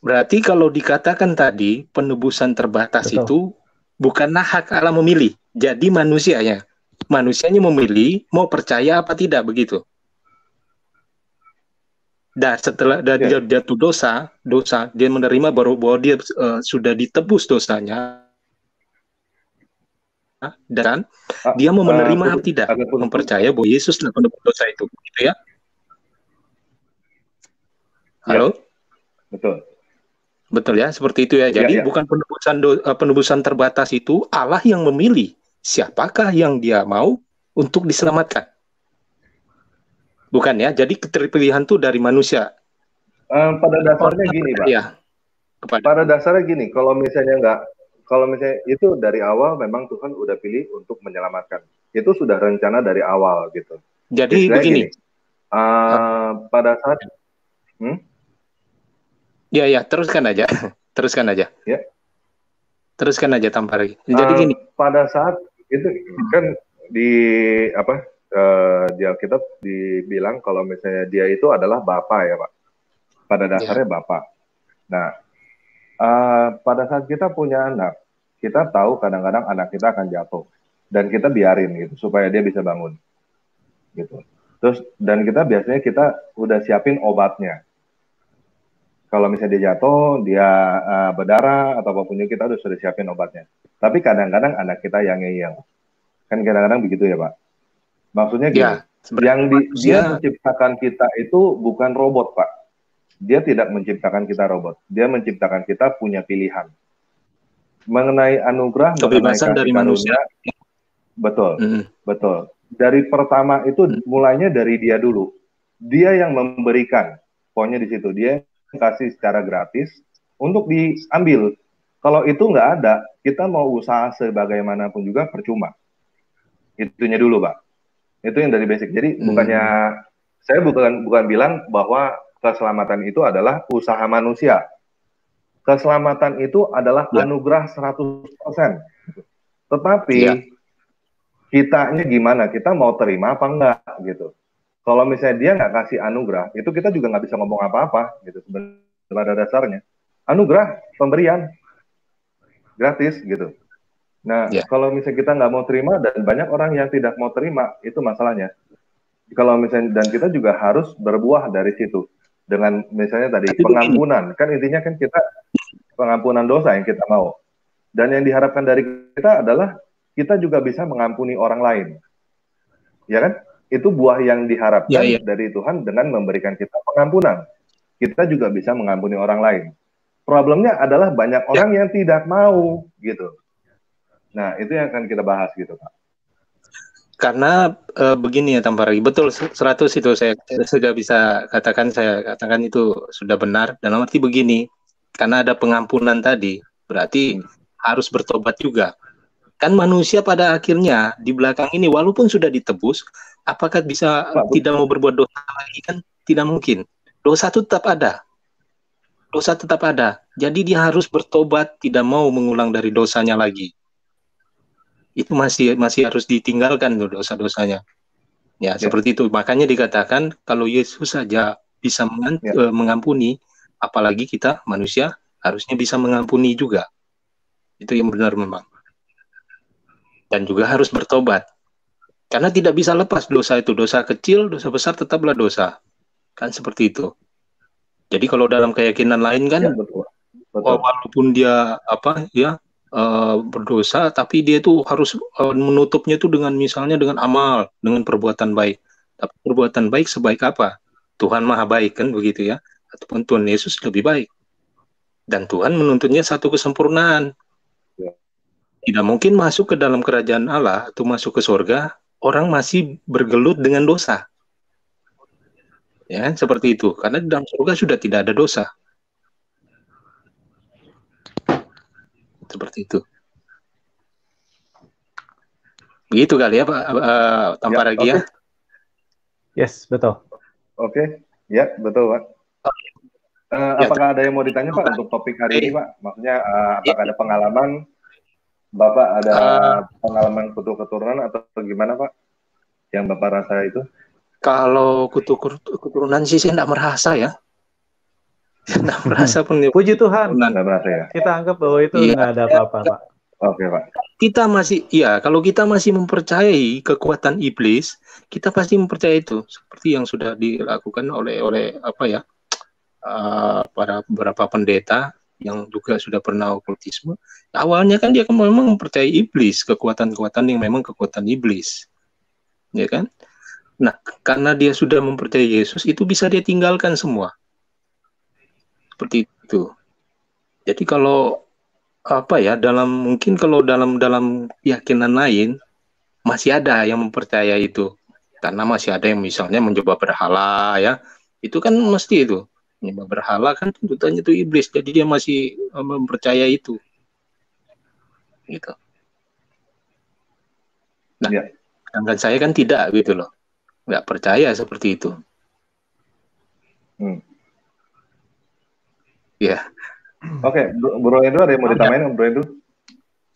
berarti kalau dikatakan tadi penebusan terbatas itu bukanlah hak Allah memilih. Jadi manusianya memilih mau percaya apa tidak begitu. Dan setelah dia jatuh dosa dia menerima bahwa dia sudah ditebus dosanya, dan dia mau menerima atau tidak, mempercaya bahwa Yesus telah menebus dosa itu, gitu ya? Halo? Betul. Betul ya, seperti itu ya. Jadi bukan penebusan terbatas itu Allah yang memilih siapakah yang dia mau untuk diselamatkan. Bukan ya, jadi keterpilihan itu dari manusia. Pada dasarnya gini, Pak. Ya. Pada dasarnya gini, kalau misalnya itu dari awal memang Tuhan udah pilih untuk menyelamatkan. Itu sudah rencana dari awal gitu. Jadi begini. Pada saat Ya, teruskan aja. Ya. Teruskan aja tanpa lagi. Jadi gini. Pada saat itu kan di di Alkitab dibilang kalau misalnya dia itu adalah Bapa ya Pak. Pada dasarnya Bapa. Nah, pada saat kita punya anak, kita tahu kadang-kadang anak kita akan jatuh dan kita biarin gitu supaya dia bisa bangun. Gitu. Terus dan biasanya kita udah siapin obatnya. Kalau misalnya dia jatuh, dia berdarah atau apapun itu kita sudah siapin obatnya. Tapi kadang-kadang anak kita yang ngeyel. Kan kadang-kadang begitu ya Pak. Maksudnya gini, dia menciptakan kita itu bukan robot, Pak. Dia tidak menciptakan kita robot. Dia menciptakan kita punya pilihan. Mengenai anugerah, kebebasan dari manusia. Betul, betul. Dari pertama itu mulainya dari dia dulu. Dia yang memberikan. Pokoknya di situ dia kasih secara gratis. untuk diambil. Kalau itu nggak ada, kita mau usaha sebagaimanapun juga percuma. Itunya dulu, Pak. Itu yang dari basic. Jadi bukannya saya bukan bilang bahwa keselamatan itu adalah usaha manusia. Keselamatan itu adalah anugerah 100%. Tetapi kitanya gimana? Kita mau terima apa enggak gitu. Kalau misalnya dia nggak kasih anugerah, itu kita juga nggak bisa ngomong apa-apa gitu sebenarnya pada dasarnya. Anugerah, pemberian, gratis gitu. Nah, kalau misalnya kita nggak mau terima dan banyak orang yang tidak mau terima, itu masalahnya. Kalau misalnya, dan kita juga harus berbuah dari situ. Dengan misalnya tadi, pengampunan. Kan intinya kan kita pengampunan dosa yang kita mau. Dan yang diharapkan dari kita adalah kita juga bisa mengampuni orang lain. Ya kan? Itu buah yang diharapkan dari Tuhan dengan memberikan kita pengampunan. Kita juga bisa mengampuni orang lain. Problemnya adalah banyak orang yang tidak mau gitu. Nah, itu yang akan kita bahas gitu, Pak. Karena begini ya Tamparagi, betul 100 itu saya sudah bisa katakan, saya katakan itu sudah benar. Dalam arti begini, karena ada pengampunan tadi, berarti harus bertobat juga. Kan manusia pada akhirnya di belakang ini walaupun sudah ditebus, apakah bisa tidak mau berbuat dosa lagi? Kan tidak mungkin. Dosa itu tetap ada. Dosa tetap ada. Jadi dia harus bertobat, tidak mau mengulang dari dosanya lagi. Itu masih harus ditinggalkan tuh dosa-dosanya. Ya, seperti itu. Makanya dikatakan kalau Yesus saja bisa mengampuni, apalagi kita manusia harusnya bisa mengampuni juga. Itu yang benar memang. Dan juga harus bertobat. Karena tidak bisa lepas dosa itu. Dosa kecil, dosa besar tetaplah dosa. Kan seperti itu. Jadi kalau dalam keyakinan lain kan, betul. Walaupun dia berdosa, tapi dia itu harus menutupnya itu dengan misalnya dengan amal, dengan perbuatan baik. Tapi perbuatan baik sebaik apa? Tuhan Maha Baik kan begitu ya. Ataupun Tuhan Yesus lebih baik. Dan Tuhan menuntutnya satu kesempurnaan. Tidak mungkin masuk ke dalam kerajaan Allah atau masuk ke surga, orang masih bergelut dengan dosa. Ya, seperti itu. Karena di dalam surga sudah tidak ada dosa. Seperti itu. Begitu kali ya Pak Tamparagi ya. Yes, betul. Oke. Ya, betul Pak. Apakah ada yang mau ditanya Pak untuk topik hari ini Pak? Maksudnya apakah ada pengalaman Bapak ada pengalaman kutu keturunan atau gimana Pak? Yang Bapak rasa itu? Kalau kutu keturunan sih saya tidak merasa ya. Tidak merasa pun. Puji Tuhan. Tidak merasa ya. Kita anggap bahwa itu nggak ada apa-apa Pak. Oke Pak. Kita masih, kalau kita masih mempercayai kekuatan iblis, kita pasti mempercayai itu. Seperti yang sudah dilakukan oleh para beberapa pendeta yang juga sudah pernah okultisme. Awalnya kan dia kan memang mempercayai iblis, kekuatan-kekuatan yang memang kekuatan iblis. Ya kan? Nah, karena dia sudah mempercayai Yesus, itu bisa dia tinggalkan semua. Seperti itu. Jadi kalau mungkin kalau dalam keyakinan lain masih ada yang mempercayai itu. Karena masih ada yang misalnya mencoba berhala ya. Itu kan mesti itu. Mencoba berhala kan tuntutannya itu iblis. Jadi dia masih mempercayai itu. Gitu. Nah, sedangkan saya kan tidak gitu loh. Nggak percaya seperti itu. Ya. Oke, Bro Endro ada yang mau ditambahin Bro Endro?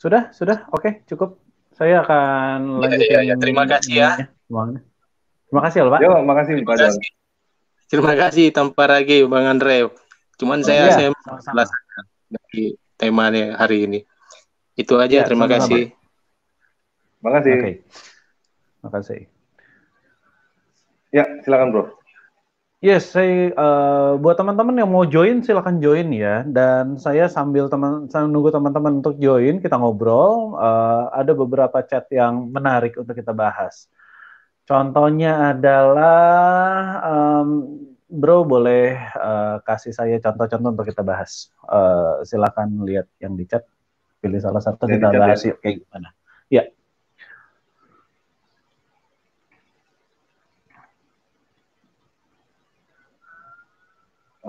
Sudah, oke, cukup. Saya akan lanjutin. Ya, terima kasih ya. Terima kasih loh Pak. Yo, makasih Pak John. Terima kasih Tamparagi Bang Andre. Cuman saya jelaskan dari temanya hari ini. Itu aja, terima kasih. Makasih. Oke. Makasih. Ya, silakan Bro. Yes, saya buat teman-teman yang mau join silakan join ya. Dan saya sambil nunggu teman-teman untuk join, kita ngobrol. Ada beberapa chat yang menarik untuk kita bahas. Contohnya adalah, Bro boleh kasih saya contoh-contoh untuk kita bahas. Silakan lihat yang di chat, pilih salah satu yang kita bahas yuk kayak gimana. Ya.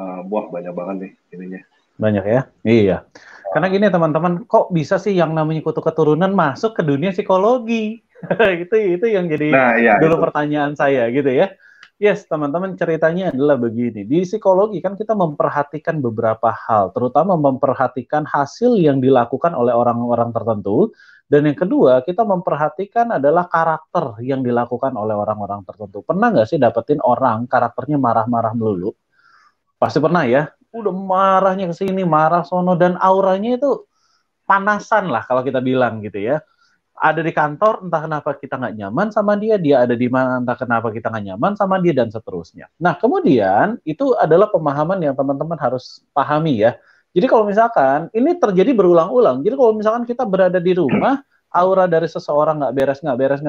Buah banyak banget nih ininya. Banyak ya? Iya. Karena gini teman-teman, kok bisa sih yang namanya kutu keturunan masuk ke dunia psikologi? Itu yang jadi Nah, iya dulu itu. pertanyaan saya gitu ya. Yes, teman-teman, ceritanya adalah begini. Di psikologi kan kita memperhatikan beberapa hal, terutama memperhatikan hasil yang dilakukan oleh orang-orang tertentu. Dan yang kedua, kita memperhatikan adalah karakter yang dilakukan oleh orang-orang tertentu. Pernah nggak sih dapetin orang karakternya marah-marah melulu? Pasti pernah ya. Udah marahnya ke sini, marah sono, dan auranya itu panasan lah kalau kita bilang gitu ya. Ada di kantor, entah kenapa kita nggak nyaman sama dia, dia ada di mana, entah kenapa kita nggak nyaman sama dia, dan seterusnya. Nah, kemudian itu adalah pemahaman yang teman-teman harus pahami ya. Jadi kalau misalkan, ini terjadi berulang-ulang, jadi kalau misalkan kita berada di rumah, aura dari seseorang nggak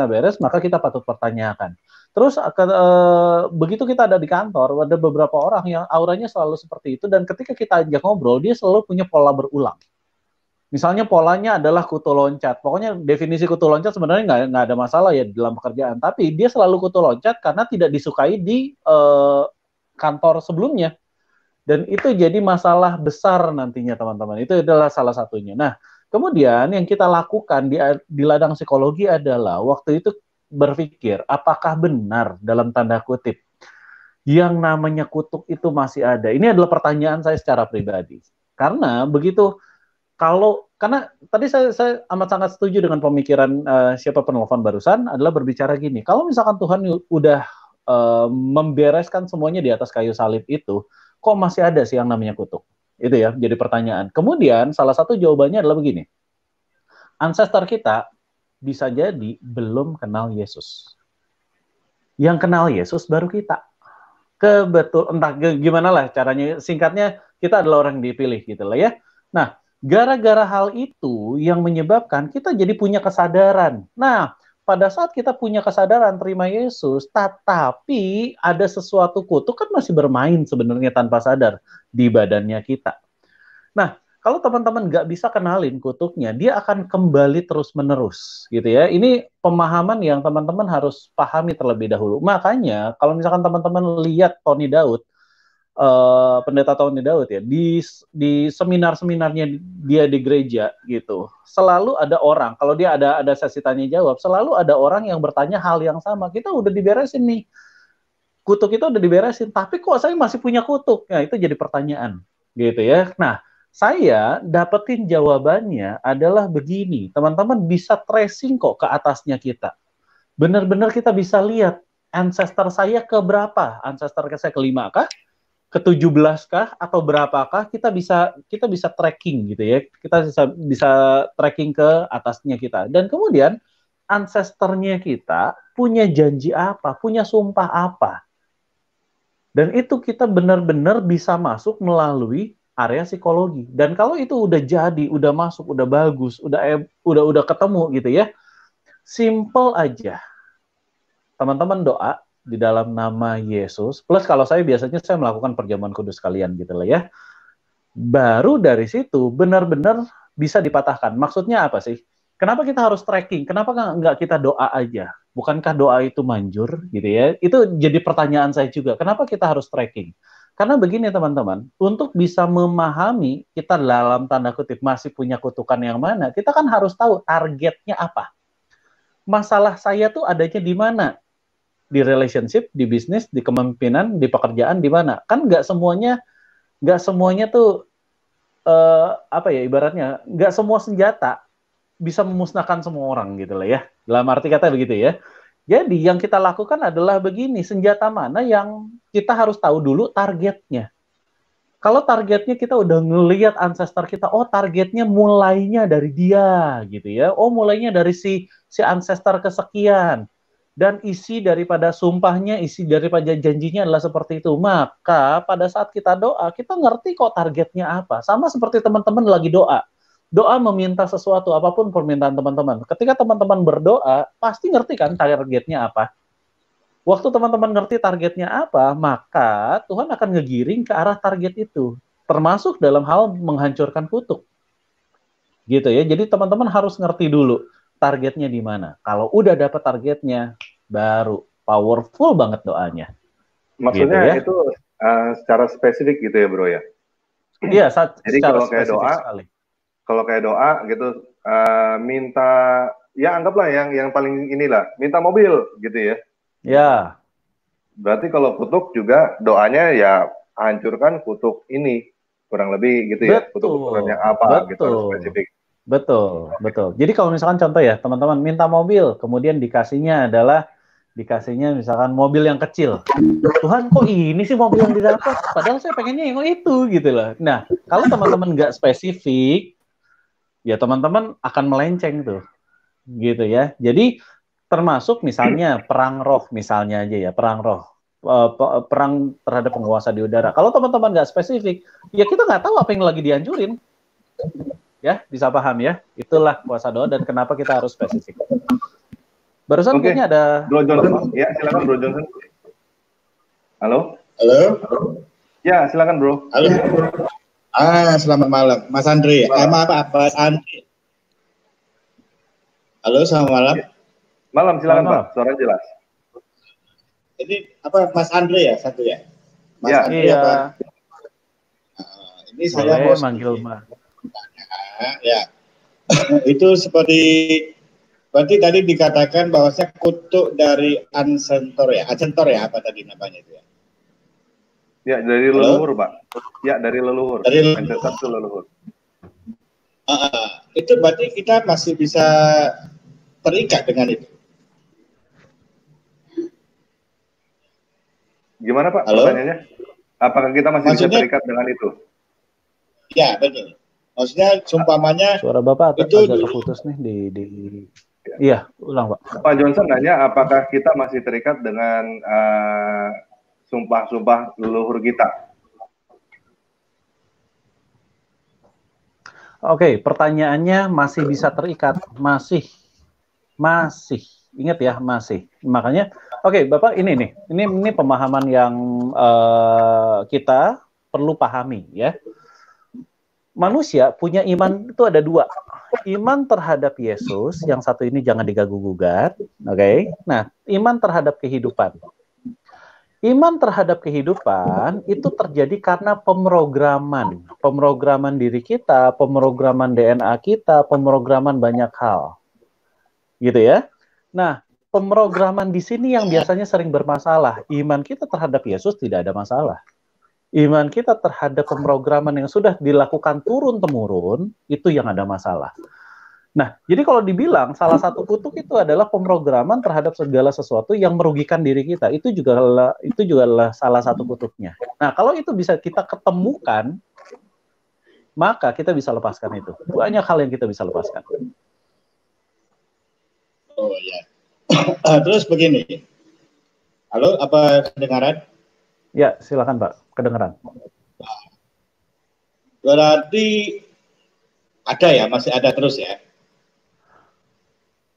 beres, maka kita patut pertanyakan. Terus begitu kita ada di kantor, ada beberapa orang yang auranya selalu seperti itu, dan ketika kita ajak ngobrol, dia selalu punya pola berulang. Misalnya polanya adalah kutu loncat. Pokoknya definisi kutu loncat sebenarnya nggak ada masalah ya dalam pekerjaan. Tapi dia selalu kutu loncat karena tidak disukai di kantor sebelumnya. Dan itu jadi masalah besar nantinya teman-teman. Itu adalah salah satunya. Nah, kemudian yang kita lakukan di ladang psikologi adalah waktu itu berpikir apakah benar dalam tanda kutip yang namanya kutuk itu masih ada. Ini adalah pertanyaan saya secara pribadi. Karena begitu karena tadi saya amat sangat setuju dengan pemikiran siapa penelpon barusan adalah berbicara gini. Kalau misalkan Tuhan udah membereskan semuanya di atas kayu salib itu, kok masih ada sih yang namanya kutuk? Itu ya, jadi pertanyaan. Kemudian salah satu jawabannya adalah begini. Ancestor kita bisa jadi belum kenal Yesus. Yang kenal Yesus baru kita. Entah gimana lah caranya. Singkatnya, kita adalah orang yang dipilih gitu lah ya. Nah, gara-gara hal itu yang menyebabkan kita jadi punya kesadaran. Nah, pada saat kita punya kesadaran terima Yesus, tetapi ada sesuatu kutuk kan masih bermain sebenarnya tanpa sadar di badannya kita. Nah, kalau teman-teman nggak bisa kenalin kutuknya, dia akan kembali terus-menerus, gitu ya. Ini pemahaman yang teman-teman harus pahami terlebih dahulu. Makanya, kalau misalkan teman-teman lihat Tony Daud, pendeta Tony Daud ya, di seminar-seminarnya dia di gereja gitu, selalu ada orang, kalau dia ada sesi tanya jawab, selalu ada orang yang bertanya hal yang sama. Kita udah diberesin nih, kutuk itu udah diberesin, tapi kok saya masih punya kutuk? Nah, itu jadi pertanyaan, gitu ya. Nah, saya dapetin jawabannya adalah begini, teman-teman bisa tracing kok ke atasnya kita. Benar-benar kita bisa lihat ancestor saya ke berapa, ancestor saya ke-5 kah, ke-17 kah, atau berapakah, kita bisa tracking gitu ya. Kita bisa tracking ke atasnya kita. Dan kemudian ancestornya kita punya janji apa, punya sumpah apa. Dan itu kita benar-benar bisa masuk melalui area psikologi. Dan kalau itu udah jadi, udah masuk, udah bagus, udah ketemu gitu ya. Simple aja. Teman-teman doa di dalam nama Yesus. Plus kalau saya biasanya saya melakukan perjamuan kudus kalian gitu lah ya. Baru dari situ benar-benar bisa dipatahkan. Maksudnya apa sih? Kenapa kita harus tracking? Kenapa nggak kita doa aja? Bukankah doa itu manjur gitu ya? Itu jadi pertanyaan saya juga. Kenapa kita harus tracking? Karena begini teman-teman, untuk bisa memahami kita dalam tanda kutip masih punya kutukan yang mana, kita kan harus tahu targetnya apa. Masalah saya tuh adanya di mana? Di relationship, di bisnis, di kepemimpinan, di pekerjaan, di mana? Kan nggak semuanya tuh apa ya ibaratnya, nggak semua senjata bisa memusnahkan semua orang gitu lah ya. Dalam arti kata begitu ya. Jadi yang kita lakukan adalah begini, senjata mana yang kita harus tahu dulu targetnya. Kalau targetnya kita udah ngelihat ancestor kita, oh targetnya mulainya dari dia gitu ya. Oh mulainya dari si ancestor kesekian. Dan isi daripada sumpahnya, isi daripada janjinya adalah seperti itu. Maka pada saat kita doa, kita ngerti kok targetnya apa. Sama seperti teman-teman lagi doa. Doa meminta sesuatu, apapun permintaan teman-teman. Ketika teman-teman berdoa, pasti ngerti kan targetnya apa. Waktu teman-teman ngerti targetnya apa, maka Tuhan akan ngegiring ke arah target itu. Termasuk dalam hal menghancurkan kutuk. Gitu ya. Jadi teman-teman harus ngerti dulu targetnya di mana. Kalau udah dapat targetnya, baru powerful banget doanya. Maksudnya gitu ya. itu secara spesifik gitu ya bro ya? Iya, Jadi secara kalau kayak spesifik doa, sekali. kalau kayak doa gitu, minta, ya anggaplah yang paling inilah, minta mobil gitu ya. Ya, Berarti kalau kutuk juga doanya ya hancurkan kutuk ini, kurang lebih gitu ya. Kutuk-kutukan yang betul, apa gitu harus betul, spesifik. betul, betul. Jadi kalau misalkan contoh ya, teman-teman minta mobil, kemudian dikasihnya misalkan mobil yang kecil. Tuhan, kok ini sih mobil yang didapat? Padahal saya pengennya yang itu gitu loh. Nah, kalau teman-teman nggak spesifik, ya teman-teman akan melenceng tuh, gitu ya. Jadi termasuk misalnya perang roh, misalnya aja ya, perang roh. Perang terhadap penguasa di udara. Kalau teman-teman nggak spesifik, ya kita nggak tahu apa yang lagi dihancurin. Ya, bisa paham ya? Itulah kuasa doa dan kenapa kita harus spesifik. Barusan Oke, kayaknya ada Bro Johnson. Bapak. Ya, silakan Bro Johnson. Halo? Halo? Ya, silakan Bro. Halo? Selamat malam. Mas Andre. Maaf, Mas Andre. Halo, selamat malam. Malam, silakan Malam. Pak. Suara jelas. Ini apa Mas Andre ya satu ya? Mas Ya, Andre Iya. apa? Ini saya Boleh mau manggil Mbak. ya. Itu seperti berarti tadi dikatakan bahwasanya kutuk dari Ancestor ya apa tadi namanya itu ya? Ya, dari Halo? leluhur, Pak. Ya, dari leluhur. Dari Ancestor itu leluhur. itu berarti kita masih bisa terikat dengan itu. Gimana Pak Halo? pertanyaannya? Apakah kita masih bisa Maksudnya- terikat dengan itu? Ya, betul. Maksudnya sumpamanya Suara Bapak Itu- agak keputus nih di. Iya, ulang Pak. Pak Johnson nanya apakah kita masih terikat dengan sumpah-sumpah leluhur kita? Oke, pertanyaannya masih bisa terikat, masih. Ingat ya, masih. Makanya, oke, Bapak ini pemahaman yang kita perlu pahami ya. Manusia punya iman itu ada dua. Iman terhadap Yesus, yang satu ini jangan diganggu-gugat, oke? Nah, iman terhadap kehidupan. Iman terhadap kehidupan itu terjadi karena pemrograman diri kita, pemrograman DNA kita, pemrograman banyak hal, gitu ya. Nah, pemrograman di sini yang biasanya sering bermasalah. Iman kita terhadap Yesus tidak ada masalah. Iman kita terhadap pemrograman yang sudah dilakukan turun-temurun itu yang ada masalah. Nah, jadi kalau dibilang salah satu kutuk itu adalah pemrograman terhadap segala sesuatu yang merugikan diri kita, itu juga adalah salah satu kutuknya. Nah, kalau itu bisa kita ketemukan, maka kita bisa lepaskan itu. Banyak hal yang kita bisa lepaskan. Oh ya. Terus begini. Halo, apa kedengaran? Ya, silakan Pak, kedengeran. Berarti ada ya, masih ada terus ya.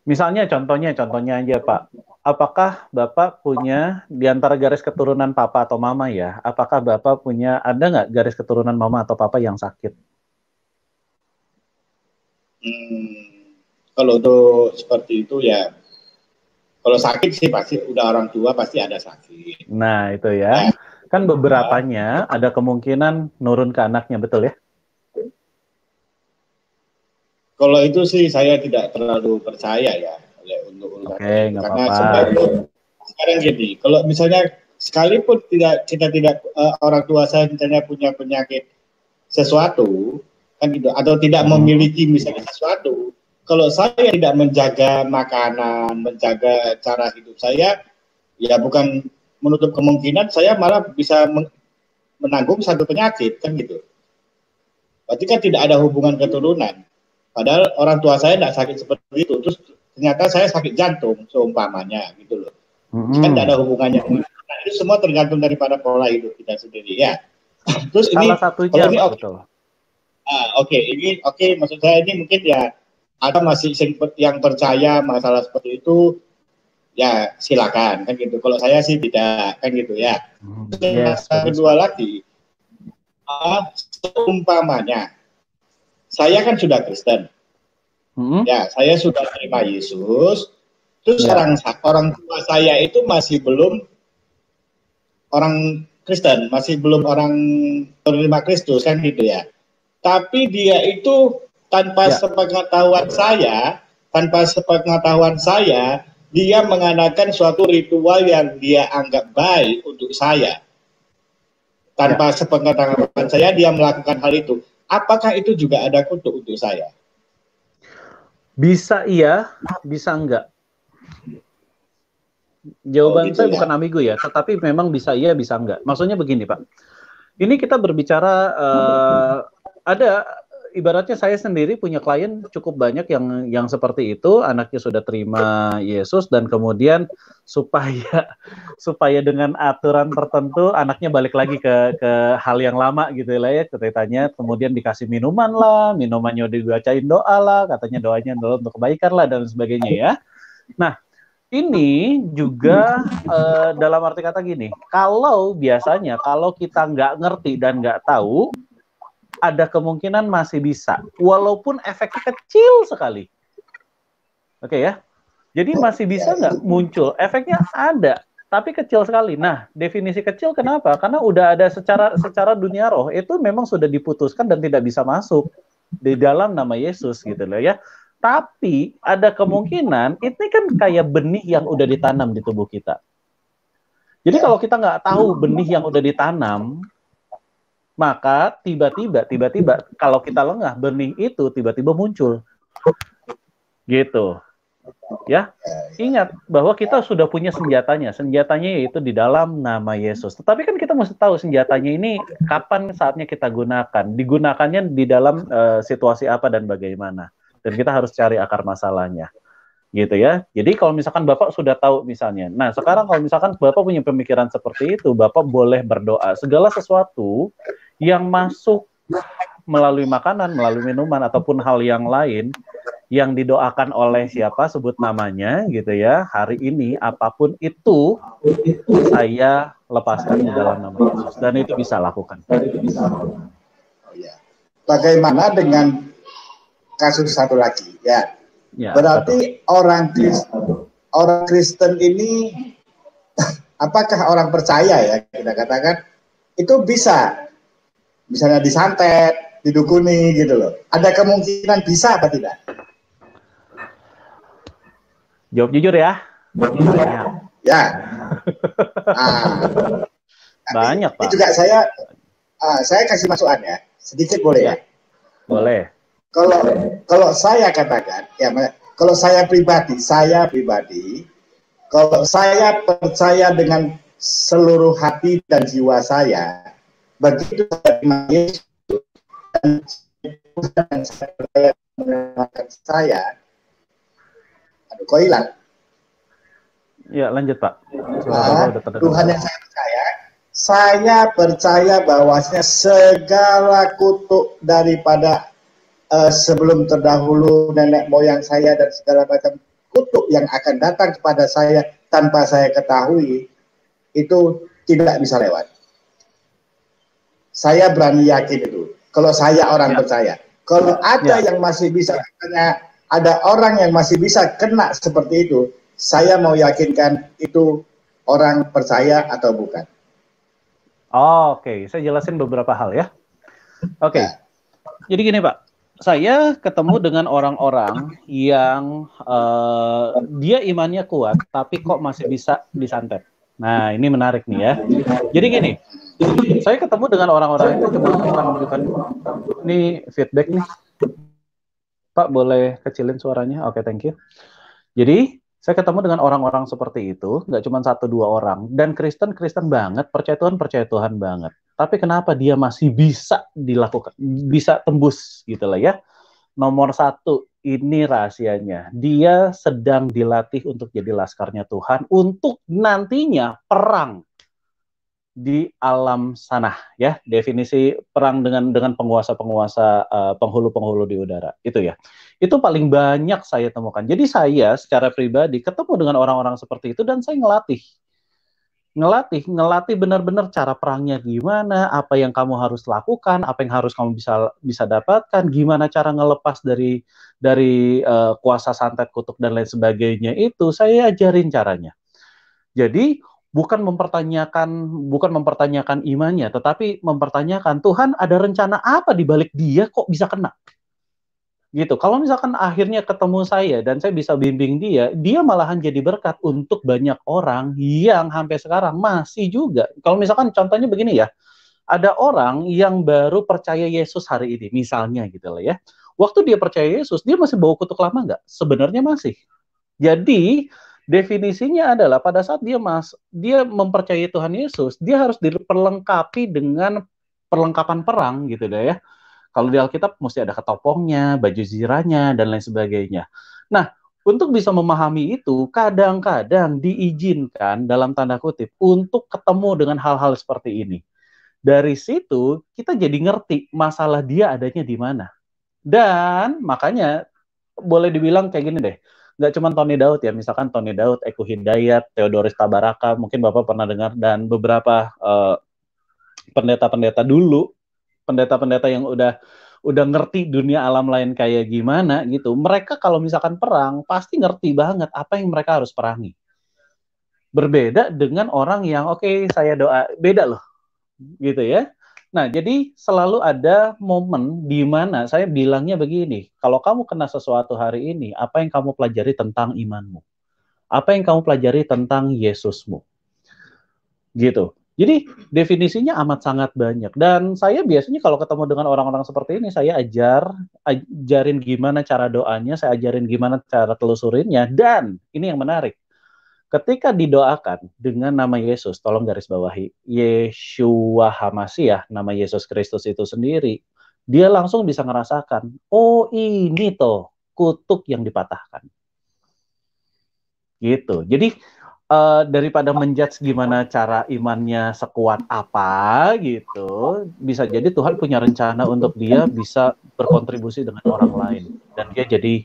Misalnya contohnya aja Pak, apakah Bapak punya di antara garis keturunan Papa atau Mama ya, apakah Bapak punya, ada nggak garis keturunan Mama atau Papa yang sakit? Kalau untuk seperti itu ya, kalau sakit sih pasti udah orang tua pasti ada sakit. Nah itu ya, kan beberapanya ada kemungkinan nurun ke anaknya, betul ya? Kalau itu sih saya tidak terlalu percaya ya untuk Oke, itu. nggak Karena apa-apa. semua itu sekarang gini, kalau misalnya sekalipun kita tidak orang tua saya misalnya punya penyakit sesuatu kan gitu atau tidak memiliki misalnya sesuatu, kalau saya tidak menjaga makanan, menjaga cara hidup saya, ya bukan menutup kemungkinan saya malah bisa menanggung satu penyakit kan gitu. Berarti kan tidak ada hubungan keturunan. Padahal orang tua saya tidak sakit seperti itu, terus ternyata saya sakit jantung seumpamanya gitu loh. Kan tidak ada hubungannya. Nah, itu semua tergantung daripada pola hidup kita sendiri ya. Terus salah satunya betul. Oke, maksud saya ini mungkin ya ada masih yang percaya masalah seperti itu, ya silakan kan gitu. Kalau saya sih tidak kan gitu ya. Yes, kedua lagi, seumpamanya saya kan sudah Kristen, ya saya sudah terima Yesus, terus orang tua saya itu masih belum orang Kristen, masih belum orang menerima Kristus kan gitu ya. Tapi dia itu tanpa sepengetahuan saya, dia mengadakan suatu ritual yang dia anggap baik untuk saya. Tanpa sepengetahuan saya, dia melakukan hal itu. Apakah itu juga ada kutuk untuk saya? Bisa iya, bisa enggak. Jawaban gitu saya ya? bukan ambigu ya, tetapi memang bisa iya, bisa enggak. Maksudnya begini, Pak. Ini kita berbicara, ada ibaratnya saya sendiri punya klien cukup banyak yang seperti itu, anaknya sudah terima Yesus dan kemudian supaya dengan aturan tertentu anaknya balik lagi ke hal yang lama gitu lah ya, ceritanya, kemudian dikasih minuman lah, minumannya dibacain doa lah, katanya doanya adalah untuk kebaikan lah dan sebagainya ya. Nah, ini juga dalam arti kata gini, biasanya kalau kita nggak ngerti dan nggak tahu, ada kemungkinan masih bisa, walaupun efeknya kecil sekali. Oke ya, jadi masih bisa nggak muncul, efeknya ada, tapi kecil sekali. Nah, definisi kecil kenapa? Karena udah ada secara dunia roh, itu memang sudah diputuskan dan tidak bisa masuk di dalam nama Yesus gitu loh ya. Tapi ada kemungkinan ini kan kayak benih yang udah ditanam di tubuh kita. Jadi kalau kita nggak tahu benih yang udah ditanam, maka tiba-tiba kalau kita lengah, benih itu tiba-tiba muncul. Gitu. Ya. Ingat bahwa kita sudah punya senjatanya. Senjatanya yaitu di dalam nama Yesus. Tetapi kan kita mesti tahu senjatanya ini kapan saatnya kita gunakan. Digunakannya di dalam situasi apa dan bagaimana. Dan kita harus cari akar masalahnya. Gitu ya. Jadi kalau misalkan Bapak sudah tahu misalnya. Nah, sekarang kalau misalkan Bapak punya pemikiran seperti itu, Bapak boleh berdoa. Segala sesuatu yang masuk melalui makanan, melalui minuman, ataupun hal yang lain yang didoakan oleh siapa, sebut namanya gitu ya, hari ini apapun itu saya lepaskan di dalam nama Yesus, dan itu bisa lakukan. Bagaimana dengan kasus satu lagi ya? Berarti orang Kristen ini apakah orang percaya ya, kita katakan itu bisa misalnya disantet, didukuni gitu loh. Ada kemungkinan bisa apa tidak? Jawab jujur ya. Ya. Banyak, Pak. Ini juga saya kasih masukan ya. Sedikit boleh ya? Boleh. Kalau saya katakan, ya, kalau saya pribadi, kalau saya percaya dengan seluruh hati dan jiwa saya, begitu saya, aduh, kok hilang? Ya, lanjut Pak. Tuhan yang saya percaya bahwasanya segala kutuk daripada sebelum terdahulu nenek moyang saya dan segala macam kutuk yang akan datang kepada saya tanpa saya ketahui, itu tidak bisa lewat. Saya berani yakin itu. Kalau saya orang percaya. Kalau ada yang masih bisa, ada orang yang masih bisa kena seperti itu, saya mau yakinkan itu orang percaya atau bukan. Oke, saya jelasin beberapa hal ya. Oke. Jadi gini Pak, saya ketemu dengan orang-orang yang dia imannya kuat, tapi kok masih bisa disantet. Nah, ini menarik nih ya. Jadi gini, saya ketemu dengan orang-orang itu cuma menunjukkan, ini feedback nih. Pak, boleh kecilin suaranya? Oke, thank you. Jadi, saya ketemu dengan orang-orang seperti itu, nggak cuma 1-2 orang, dan Kristen banget, percaya Tuhan banget. Tapi kenapa dia masih bisa dilakukan, bisa tembus gitu lah ya. Nomor 1, ini rahasianya. Dia sedang dilatih untuk jadi laskarnya Tuhan, untuk nantinya perang di alam sana ya. Definisi perang dengan penguasa-penguasa, penghulu-penghulu di udara itu ya. Itu paling banyak saya temukan. Jadi saya secara pribadi ketemu dengan orang-orang seperti itu dan saya ngelatih benar-benar cara perangnya gimana, apa yang kamu harus lakukan, apa yang harus kamu bisa dapatkan, gimana cara ngelepas dari kuasa santet kutuk dan lain sebagainya, itu saya ajarin caranya. Jadi bukan mempertanyakan imannya, tetapi mempertanyakan Tuhan ada rencana apa di balik dia kok bisa kena. Gitu. Kalau misalkan akhirnya ketemu saya dan saya bisa bimbing dia, dia malahan jadi berkat untuk banyak orang yang sampai sekarang masih juga. Kalau misalkan contohnya begini ya, ada orang yang baru percaya Yesus hari ini, misalnya gitu lah ya. Waktu dia percaya Yesus, dia masih bawa kutuk lama nggak? Sebenarnya masih. Jadi definisinya adalah pada saat dia mempercayai Tuhan Yesus, dia harus diperlengkapi dengan perlengkapan perang gitu deh ya. Kalau di Alkitab mesti ada ketopongnya, baju zirahnya, dan lain sebagainya. Nah, untuk bisa memahami itu, kadang-kadang diizinkan dalam tanda kutip untuk ketemu dengan hal-hal seperti ini. Dari situ, kita jadi ngerti masalah dia adanya di mana. Dan makanya boleh dibilang kayak gini deh, nggak cuma Tony Daud ya, misalkan Tony Daud, Eko Hidayat, Theodoris Tabaraka, mungkin Bapak pernah dengar, dan beberapa pendeta-pendeta dulu, pendeta-pendeta yang udah ngerti dunia alam lain kayak gimana gitu, mereka kalau misalkan perang, pasti ngerti banget apa yang mereka harus perangi. Berbeda dengan orang yang, oke, saya doa, beda loh, gitu ya. Nah, jadi selalu ada momen di mana saya bilangnya begini, kalau kamu kena sesuatu hari ini, apa yang kamu pelajari tentang imanmu? Apa yang kamu pelajari tentang Yesusmu? Gitu. Jadi definisinya amat sangat banyak. Dan saya biasanya kalau ketemu dengan orang-orang seperti ini, saya ajarin gimana cara doanya, saya ajarin gimana cara telusurinnya. Dan ini yang menarik, ketika didoakan dengan nama Yesus, tolong garis bawahi, Yeshua HaMashiach, nama Yesus Kristus itu sendiri, dia langsung bisa ngerasakan, oh ini toh kutuk yang dipatahkan. Gitu. Jadi daripada menjudge gimana cara imannya sekuat apa gitu, bisa jadi Tuhan punya rencana untuk dia bisa berkontribusi dengan orang lain. Dan dia jadi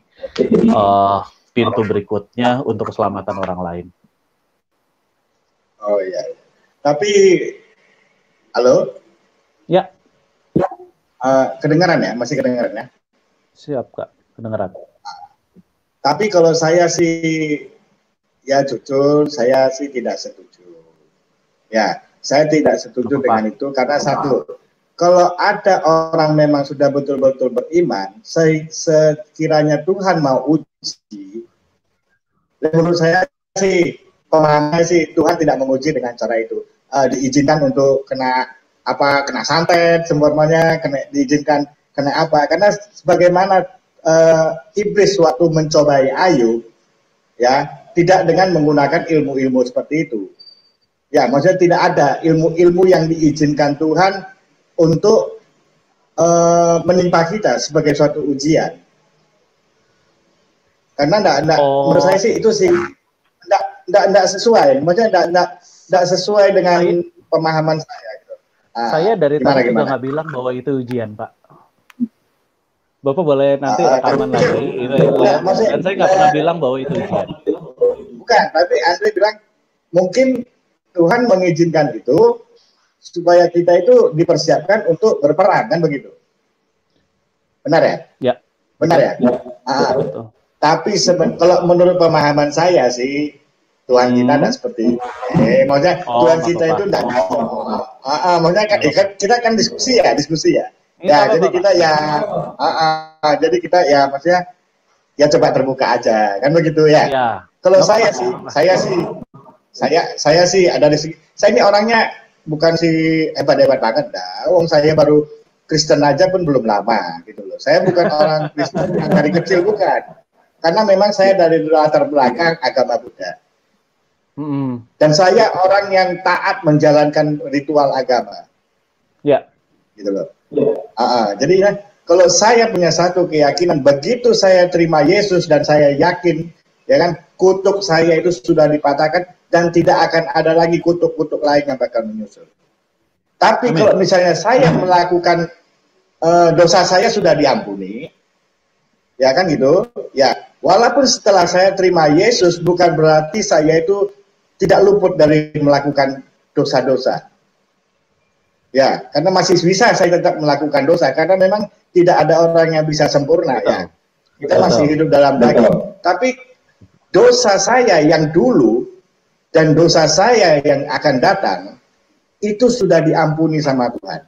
pintu berikutnya untuk keselamatan orang lain. Oh iya. Tapi, halo? Ya. Kedengaran ya? Masih kedengaran ya? Siap Kak, kedengaran. Tapi kalau saya sih, ya jujur, saya sih tidak setuju. Ya, saya tidak setuju dengan itu karena satu, kalau ada orang memang sudah betul-betul beriman, sekiranya Tuhan mau uji, menurut saya sih, pemahamannya sih Tuhan tidak menguji dengan cara itu. Diizinkan untuk kena santet, semuanya diizinkan kena apa? Karena sebagaimana iblis waktu mencobai Ayub, ya tidak dengan menggunakan ilmu-ilmu seperti itu. Ya, maksudnya tidak ada ilmu-ilmu yang diizinkan Tuhan untuk menimpa kita sebagai suatu ujian. Karena menurut saya sih itu sih tidak sesuai. Maksudnya tidak sesuai dengan pemahaman saya. Gitu. Saya dari tadi juga nggak bilang bahwa itu ujian, Pak. Bapak boleh nanti rekaman lagi. Dan saya nggak pernah bilang bahwa itu ujian. Bukan, tapi Andre bilang mungkin Tuhan mengizinkan itu supaya kita itu dipersiapkan untuk berperang, kan begitu? Benar ya? Ya. Benar ya? Betul. Tapi kalau menurut pemahaman saya sih Tuhan kita tidak seperti itu. Maksudnya Tuhan kita itu tidak. Maksudnya kita kan diskusi ya. Ya, jadi kita ya. Jadi kita ya maksudnya ya coba terbuka aja, kan begitu ya. Kalau saya sih ada di sini. Saya ini orangnya bukan hebat-hebat banget dah. Saya baru Kristen aja pun belum lama gitu loh. Saya bukan orang Kristen dari kecil, bukan. Karena memang saya dari latar belakang agama Buddha. Dan saya orang yang taat menjalankan ritual agama. Ya. Gitu loh. Jadi ya, kalau saya punya satu keyakinan, begitu saya terima Yesus dan saya yakin, ya kan, kutuk saya itu sudah dipatahkan dan tidak akan ada lagi kutuk-kutuk lain yang bakal menyusul. Tapi kalau misalnya saya melakukan dosa saya sudah diampuni, ya kan gitu, ya walaupun setelah saya terima Yesus bukan berarti saya itu tidak luput dari melakukan dosa-dosa. Ya, karena masih bisa saya tetap melakukan dosa karena memang tidak ada orang yang bisa sempurna. Ya. Kita masih hidup dalam daging. Tapi dosa saya yang dulu dan dosa saya yang akan datang itu sudah diampuni sama Tuhan.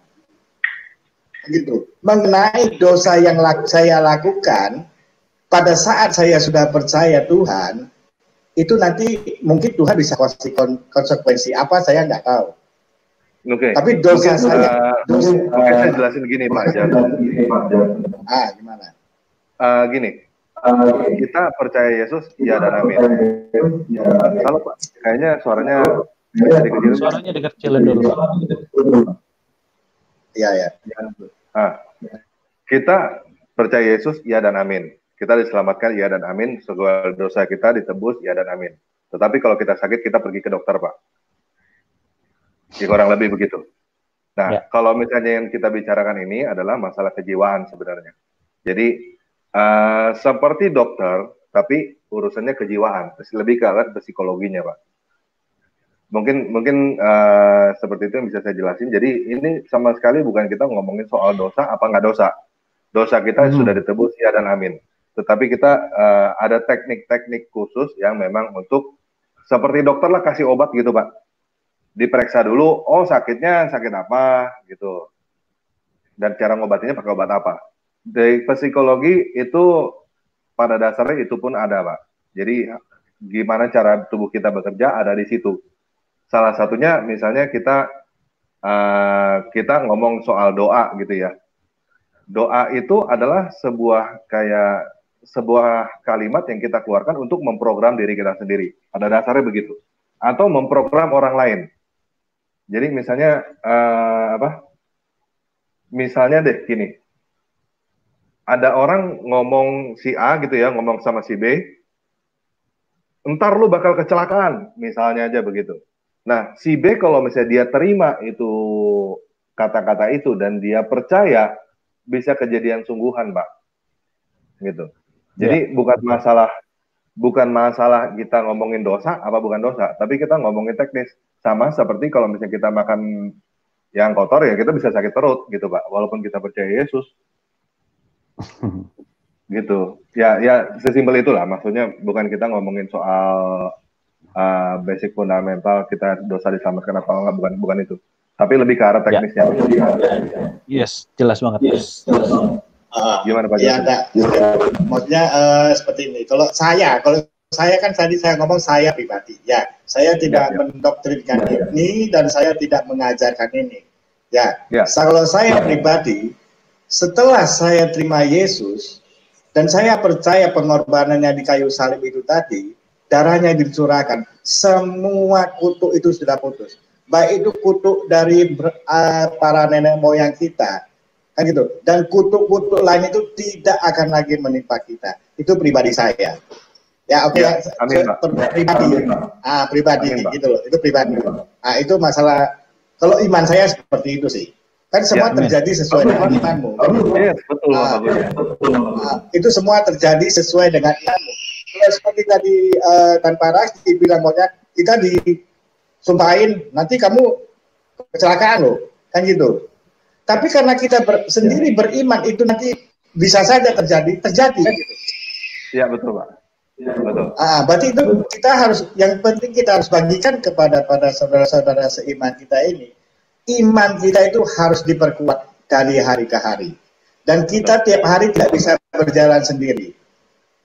Gitu. Mengenai dosa yang saya lakukan pada saat saya sudah percaya Tuhan, itu nanti mungkin Tuhan bisa kasih konsekuensi apa saya nggak tahu. Oke. Tapi dosa saya, saya jelasin gini Pak Jan. Gimana? Gini, kita percaya Yesus, ya dan amin. Kalau Pak, kayaknya suaranya dikecilin. Suaranya dikecilin dulu, Pak. Iya. Kita percaya Yesus, ya dan amin. Kita diselamatkan, ya dan amin. Segala dosa kita ditebus, ya dan amin. Tetapi kalau kita sakit, kita pergi ke dokter, Pak. Ya, kurang lebih begitu. Nah, kalau misalnya yang kita bicarakan ini adalah masalah kejiwaan sebenarnya. Jadi, seperti dokter, tapi urusannya kejiwaan. Lebih ke arah psikologinya, Pak. Mungkin seperti itu yang bisa saya jelasin. Jadi, ini sama sekali bukan kita ngomongin soal dosa, apa nggak dosa. Dosa kita sudah ditebus, ya dan amin. Tetapi kita ada teknik-teknik khusus yang memang untuk, seperti dokter lah kasih obat gitu, Pak. Diperiksa dulu, oh sakitnya sakit apa gitu, dan cara ngobatinya pakai obat apa. Dari psikologi itu pada dasarnya itu pun ada, Pak. Jadi gimana cara tubuh kita bekerja ada di situ. Salah satunya misalnya kita ngomong soal doa gitu ya. Doa itu adalah sebuah kalimat yang kita keluarkan untuk memprogram diri kita sendiri. Pada dasarnya begitu. Atau memprogram orang lain. Jadi misalnya misalnya deh gini, ada orang ngomong si A gitu ya, ngomong sama si B, entar lu bakal kecelakaan, misalnya aja begitu. Nah, si B kalau misalnya dia terima itu kata-kata itu dan dia percaya, bisa kejadian sungguhan, Pak. Gitu. Jadi bukan masalah kita ngomongin dosa apa bukan dosa, tapi kita ngomongin teknis. Sama seperti kalau misalnya kita makan yang kotor ya kita bisa sakit perut gitu, Pak, walaupun kita percaya Yesus. Gitu. Ya sesimpel itulah, maksudnya bukan kita ngomongin soal basic fundamental kita dosa diselamatkan apa enggak, bukan itu. Tapi lebih ke arah teknisnya. Yes, jelas banget. Yes. Gimana Pak? Ya, maksudnya seperti ini. Kalau saya kan tadi saya ngomong saya pribadi, ya saya tidak mendoktrinkan ini dan saya tidak mengajarkan ini. Kalau saya pribadi, setelah saya terima Yesus dan saya percaya pengorbanannya di kayu salib itu tadi, darahnya dicurahkan, semua kutuk itu sudah putus. Baik itu kutuk dari para nenek moyang kita, kan gitu. Dan kutuk-kutuk lain itu tidak akan lagi menimpa kita. Itu pribadi saya. Ya oke, pribadi gitu loh. Itu pribadi. Nah, itu masalah. Kalau iman saya seperti itu sih. Kan semua terjadi sesuai dengan imanmu. Betul. Itu semua terjadi sesuai dengan imanmu. Seperti tadi Tan Paras dibilang bahwa kita disumpahin nanti kamu kecelakaan loh, kan gitu. Tapi karena kita sendiri beriman itu nanti bisa saja terjadi kan gitu. Iya betul, Pak. Betul. Berarti itu kita harus, yang penting kita harus bagikan kepada saudara-saudara seiman kita ini. Iman kita itu harus diperkuat dari hari ke hari. Dan kita tiap hari tidak bisa berjalan sendiri.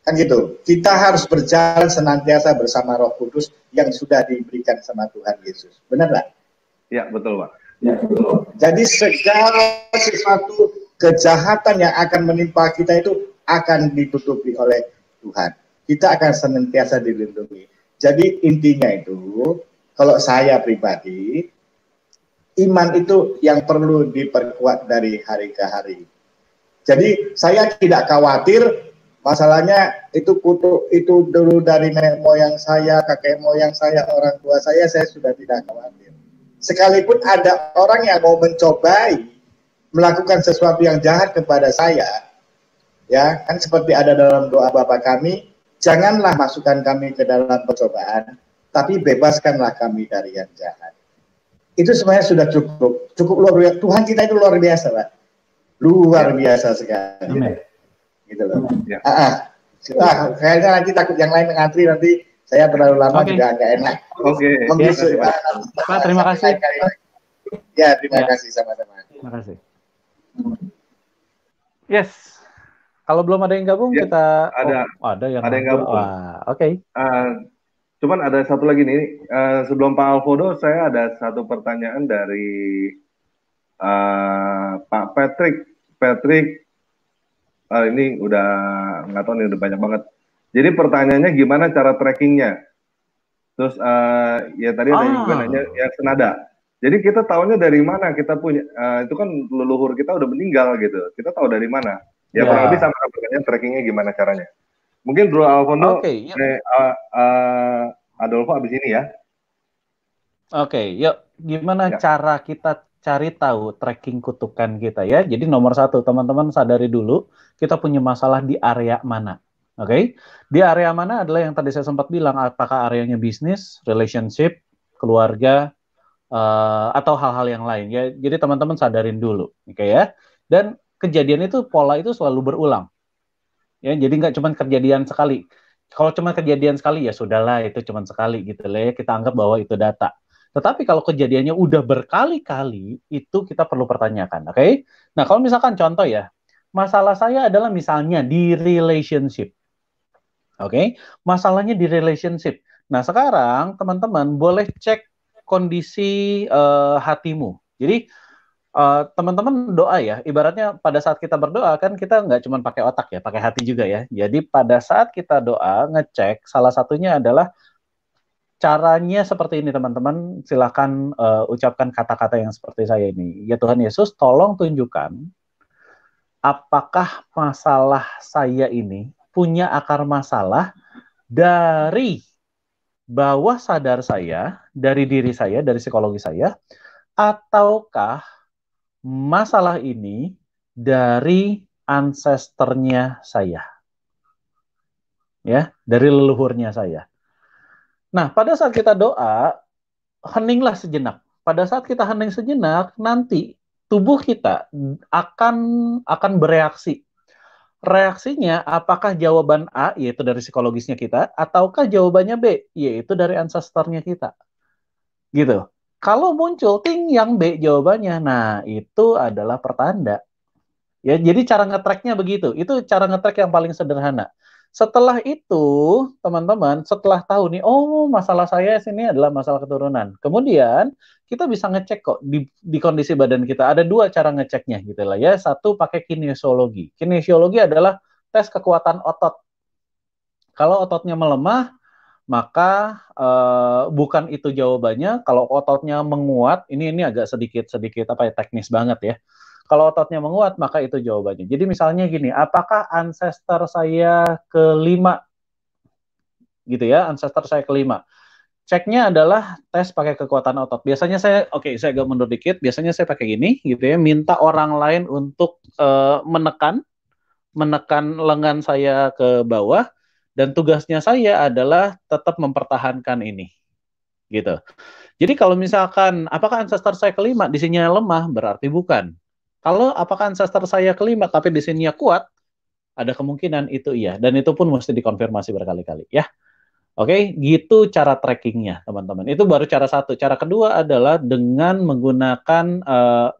Kan gitu. Kita harus berjalan senantiasa bersama Roh Kudus yang sudah diberikan sama Tuhan Yesus. Benar nggak? Iya, betul, Pak. Ya, betul. Jadi segala sesuatu kejahatan yang akan menimpa kita itu akan ditutupi oleh Tuhan. Kita akan senantiasa dilindungi. Jadi intinya itu, kalau saya pribadi, iman itu yang perlu diperkuat dari hari ke hari. Jadi saya tidak khawatir, masalahnya itu kutuk itu dulu dari nenek moyang saya, kakek moyang saya, orang tua saya sudah tidak khawatir. Sekalipun ada orang yang mau mencobai melakukan sesuatu yang jahat kepada saya, ya kan seperti ada dalam doa Bapa kami, janganlah masukkan kami ke dalam percobaan, tapi bebaskanlah kami dari yang jahat. Itu sebenarnya sudah cukup luar biasa. Tuhan kita itu luar biasa, Pak. Luar biasa sekali. Gitu loh. Kayaknya nanti takut yang lain ngantri nanti Saya terlalu lama Oke. juga nggak enak. Oke. Menggisu. Pak, terima kasih. Ya, terima Ya. kasih sama-sama. Terima kasih. Yes. Kalau belum ada yang gabung, Ya, kita ada yang yang gabung. gabung. Wah, oke. Cuman ada satu lagi nih, sebelum Pak Alfodo, saya ada satu pertanyaan dari Pak Patrick. Ini udah nggak tahu nih, udah banyak banget. Jadi pertanyaannya gimana cara trackingnya? Terus ya tadi ada yang juga nanya yang senada. Jadi kita tahunya dari mana kita punya, itu kan leluhur kita udah meninggal gitu. Kita tahu dari mana? Ya kurang lebih sama pertanyaan trackingnya gimana caranya. Mungkin Bro Alfondo, Adolfo abis ini ya. Oke, yuk gimana cara kita cari tahu tracking kutukan kita ya. Jadi nomor satu, teman-teman sadari dulu kita punya masalah di area mana. Oke, di area mana adalah yang tadi saya sempat bilang, apakah areanya bisnis, relationship, keluarga, atau hal-hal yang lain ya. Jadi teman-teman sadarin dulu, oke ya. Dan kejadian itu, pola itu selalu berulang. Ya, jadi nggak cuma kejadian sekali. Kalau cuma kejadian sekali ya sudahlah, itu cuma sekali gitu lah ya, kita anggap bahwa itu data. Tetapi kalau kejadiannya udah berkali-kali, itu kita perlu pertanyakan, oke? Nah, kalau misalkan contoh ya, masalah saya adalah misalnya di relationship. Oke, masalahnya di relationship. Nah, sekarang teman-teman boleh cek kondisi hatimu. Jadi teman-teman doa ya, ibaratnya pada saat kita berdoa kan kita nggak cuma pakai otak ya, pakai hati juga ya. Jadi pada saat kita doa ngecek, salah satunya adalah caranya seperti ini teman-teman. Silakan ucapkan kata-kata yang seperti saya ini. Ya Tuhan Yesus, tolong tunjukkan apakah masalah saya ini punya akar masalah dari bawah sadar saya, dari diri saya, dari psikologi saya, ataukah masalah ini dari ancestornya saya, ya, dari leluhurnya saya. Nah, pada saat kita doa, heninglah sejenak. Pada saat kita hening sejenak, nanti tubuh kita akan bereaksi. Reaksinya apakah jawaban A, yaitu dari psikologisnya kita, ataukah jawabannya B, yaitu dari ancestornya kita. Gitu. Kalau muncul ting yang B jawabannya, nah itu adalah pertanda. Ya, jadi cara nge-track-nya begitu. Itu cara nge-track yang paling sederhana. Setelah itu, teman-teman, setelah tahu nih, oh masalah saya sini adalah masalah keturunan. Kemudian kita bisa ngecek kok di kondisi badan kita. Ada dua cara ngeceknya gitu lah ya. Satu pakai kinesiologi. Kinesiologi adalah tes kekuatan otot. Kalau ototnya melemah, maka bukan itu jawabannya. Kalau ototnya menguat, ini agak sedikit apa ya, teknis banget ya. Kalau ototnya menguat, maka itu jawabannya. Jadi misalnya gini, apakah ancestor saya kelima? Gitu ya, ancestor saya kelima. Ceknya adalah tes pakai kekuatan otot. Biasanya saya agak mundur dikit. Biasanya saya pakai gini, gitu ya, minta orang lain untuk menekan lengan saya ke bawah, dan tugasnya saya adalah tetap mempertahankan ini, gitu. Jadi kalau misalkan apakah ancestor saya kelima di sini lemah, berarti bukan. Kalau apakah ancestor saya kelima tapi di sini kuat, ada kemungkinan itu iya, dan itu pun mesti dikonfirmasi berkali-kali ya. Oke, gitu cara trackingnya teman-teman. Itu baru cara satu. Cara kedua adalah dengan menggunakan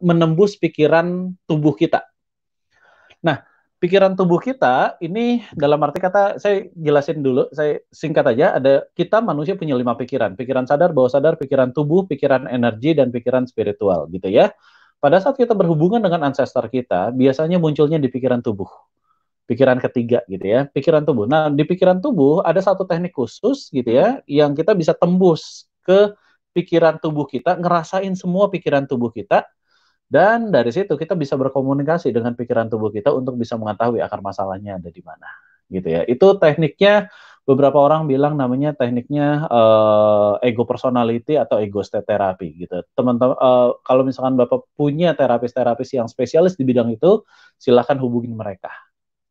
menembus pikiran tubuh kita. Nah, pikiran tubuh kita ini dalam arti kata, saya jelasin dulu, saya singkat aja, kita manusia punya 5 pikiran. Pikiran sadar, bawah sadar, pikiran tubuh, pikiran energi, dan pikiran spiritual gitu ya. Pada saat kita berhubungan dengan ancestor kita, biasanya munculnya di pikiran tubuh. Pikiran ketiga gitu ya, pikiran tubuh. Nah, di pikiran tubuh ada satu teknik khusus gitu ya, yang kita bisa tembus ke pikiran tubuh kita, ngerasain semua pikiran tubuh kita, dan dari situ kita bisa berkomunikasi dengan pikiran tubuh kita untuk bisa mengetahui akar masalahnya ada di mana, gitu ya. Itu tekniknya, beberapa orang bilang namanya tekniknya ego personality atau ego state therapy, gitu. Teman-teman, kalau misalkan Bapak punya terapis-terapis yang spesialis di bidang itu, silakan hubungin mereka,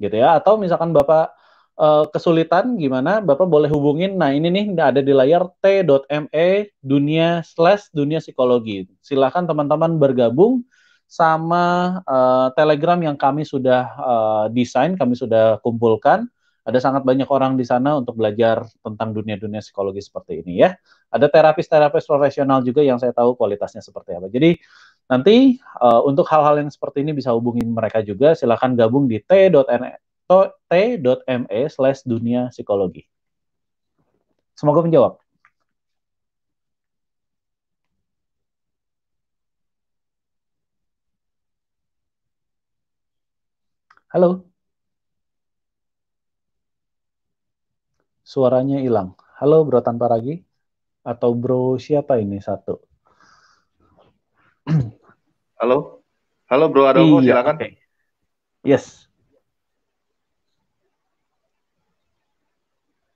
gitu ya. Atau misalkan Bapak kesulitan gimana, Bapak boleh hubungin, nah ini nih ada di layar t.me dunia psikologi. Silakan teman-teman bergabung sama Telegram yang kami sudah desain, kami sudah kumpulkan. Ada sangat banyak orang di sana untuk belajar tentang dunia-dunia psikologi seperti ini ya. Ada terapis-terapis profesional juga yang saya tahu kualitasnya seperti apa. Jadi nanti untuk hal-hal yang seperti ini bisa hubungin mereka juga. Silakan gabung di t.me/dunia psikologi. Semoga menjawab. Halo. Suaranya hilang. Halo Bro Tanpa Ragi. Atau Bro siapa ini satu? Halo. Halo Bro Adolfo, Iya, silakan. okay. Yes.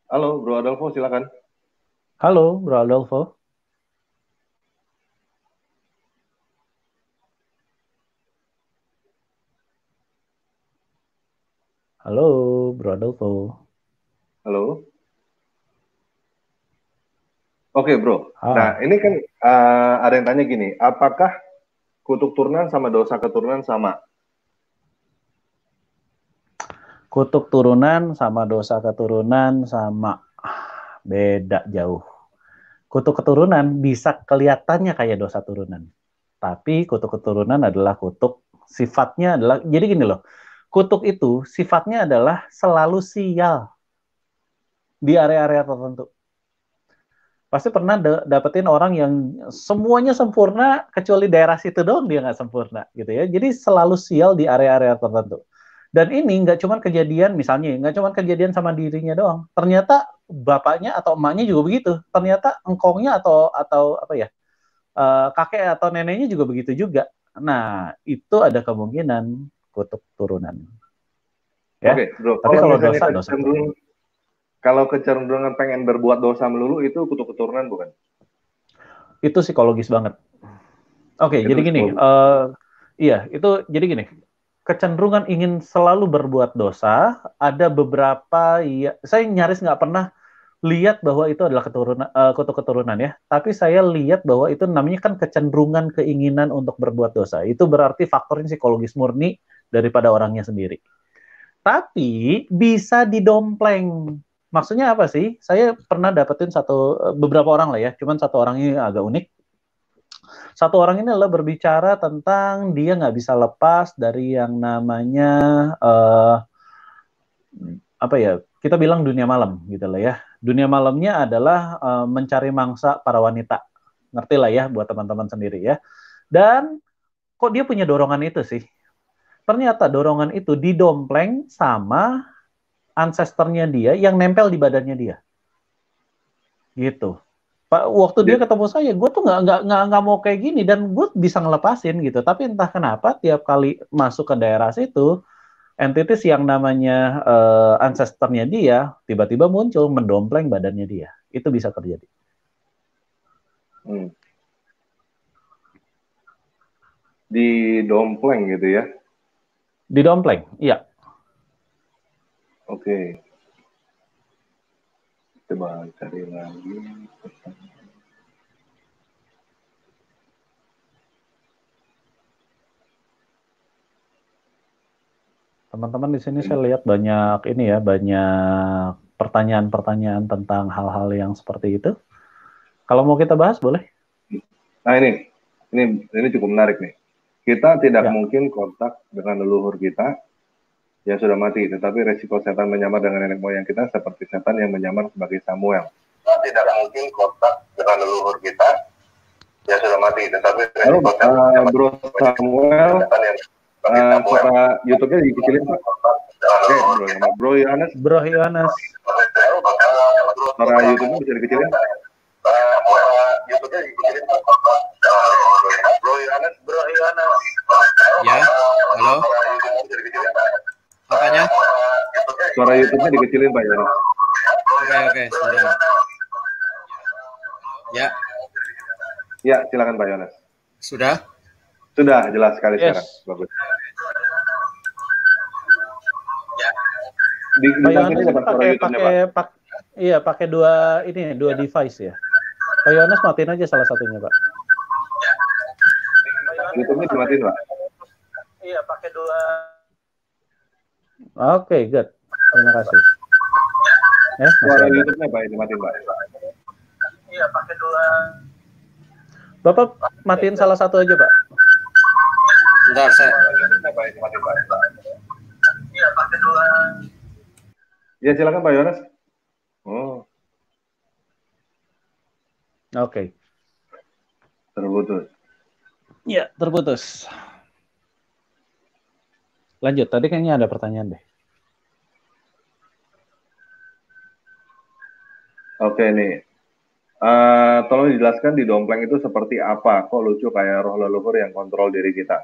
Halo Bro Adolfo, silakan. Halo Bro Adolfo. Halo Bro Adolfo. Halo. Oke Bro. Ah. Nah ini kan ada yang tanya gini, apakah kutuk turunan sama dosa keturunan sama? Kutuk turunan sama dosa keturunan sama. Beda jauh. Kutuk keturunan bisa kelihatannya kayak dosa turunan. Tapi kutuk keturunan adalah kutuk, sifatnya adalah, jadi gini loh, kutuk itu sifatnya adalah selalu sial di area-area tertentu. Pasti pernah dapetin orang yang semuanya sempurna, kecuali daerah situ doang dia nggak sempurna, gitu ya. Jadi selalu sial di area-area tertentu. Dan ini nggak cuma kejadian, misalnya, nggak cuma kejadian sama dirinya doang. Ternyata bapaknya atau emaknya juga begitu. Ternyata engkongnya atau apa ya, kakek atau neneknya juga begitu juga. Nah, itu ada kemungkinan kutuk turunan. Ya. Oke, Bro. Tapi kalau dosa turunan. Kalau kecenderungan pengen berbuat dosa melulu itu kutuk keturunan bukan? Itu psikologis banget. Oke, jadi gini. Iya, itu jadi gini. Kecenderungan ingin selalu berbuat dosa, ada beberapa, ya, saya nyaris nggak pernah lihat bahwa itu adalah kutuk keturunan ya. Tapi saya lihat bahwa itu namanya kan kecenderungan keinginan untuk berbuat dosa. Itu berarti faktornya psikologis murni daripada orangnya sendiri. Tapi bisa didompleng. Maksudnya apa sih? Saya pernah dapetin beberapa orang lah ya, cuman satu orang ini agak unik. Satu orang ini adalah berbicara tentang dia nggak bisa lepas dari yang namanya apa ya? Kita bilang dunia malam gitu lah ya. Dunia malamnya adalah mencari mangsa para wanita. Ngerti lah ya buat teman-teman sendiri ya. Dan kok dia punya dorongan itu sih? Ternyata dorongan itu didompleng sama ancestornya dia yang nempel di badannya dia. Gitu. Waktu dia ketemu saya, gue tuh nggak mau kayak gini dan gue bisa ngelepasin gitu. Tapi entah kenapa tiap kali masuk ke daerah situ, entitas yang namanya ancestornya dia tiba-tiba muncul mendompleng badannya dia. Itu bisa terjadi. Didompleng gitu ya? Didompleng, iya. Oke. Coba cari lagi. Teman-teman di sini saya lihat banyak ini ya, banyak pertanyaan-pertanyaan tentang hal-hal yang seperti itu. Kalau mau kita bahas boleh? Nah ini cukup menarik nih. Kita tidak mungkin kontak dengan leluhur kita yang sudah mati, tetapi resiko setan menyamar dengan nenek moyang kita seperti setan yang menyamar sebagai Samuel. Kita tidak mungkin kontak dengan leluhur kita yang sudah mati, tetapi resiko setan Bro Samuel, suara YouTube-nya dikecilin Pak. Oke, Bro Yohanes. Bro Yohanes. Suara YouTube-nya bisa dikecilin Pak. Bro Yohanes. Ya, halo. Apanya? Suara YouTube-nya dikecilin Pak Yohanes. Oke, sebentar. Ya. Ya, silakan Pak Yohanes. Sudah? Sudah, jelas sekali sekarang. Bagus. Pak Yohanes pakai dua device ya. Pak Yohanes matiin aja salah satunya, Pak. YouTube-nya dimatiin, Pak. Iya, pakai dua. Oke, good. Terima kasih. Masih Suara ada. YouTube-nya Pak, dimatiin Pak. Iya, pakai dua. Bapak matiin salah satu aja, Pak. Bentar, saya. Iya, pakai dua. Ya silakan Pak Yohanes. Oh, Oke. terputus. Ya, terputus. Lanjut, tadi kayaknya ada pertanyaan deh. Oke nih. Tolong dijelaskan di dompleng itu seperti apa? Kok lucu kayak roh leluhur yang kontrol diri kita?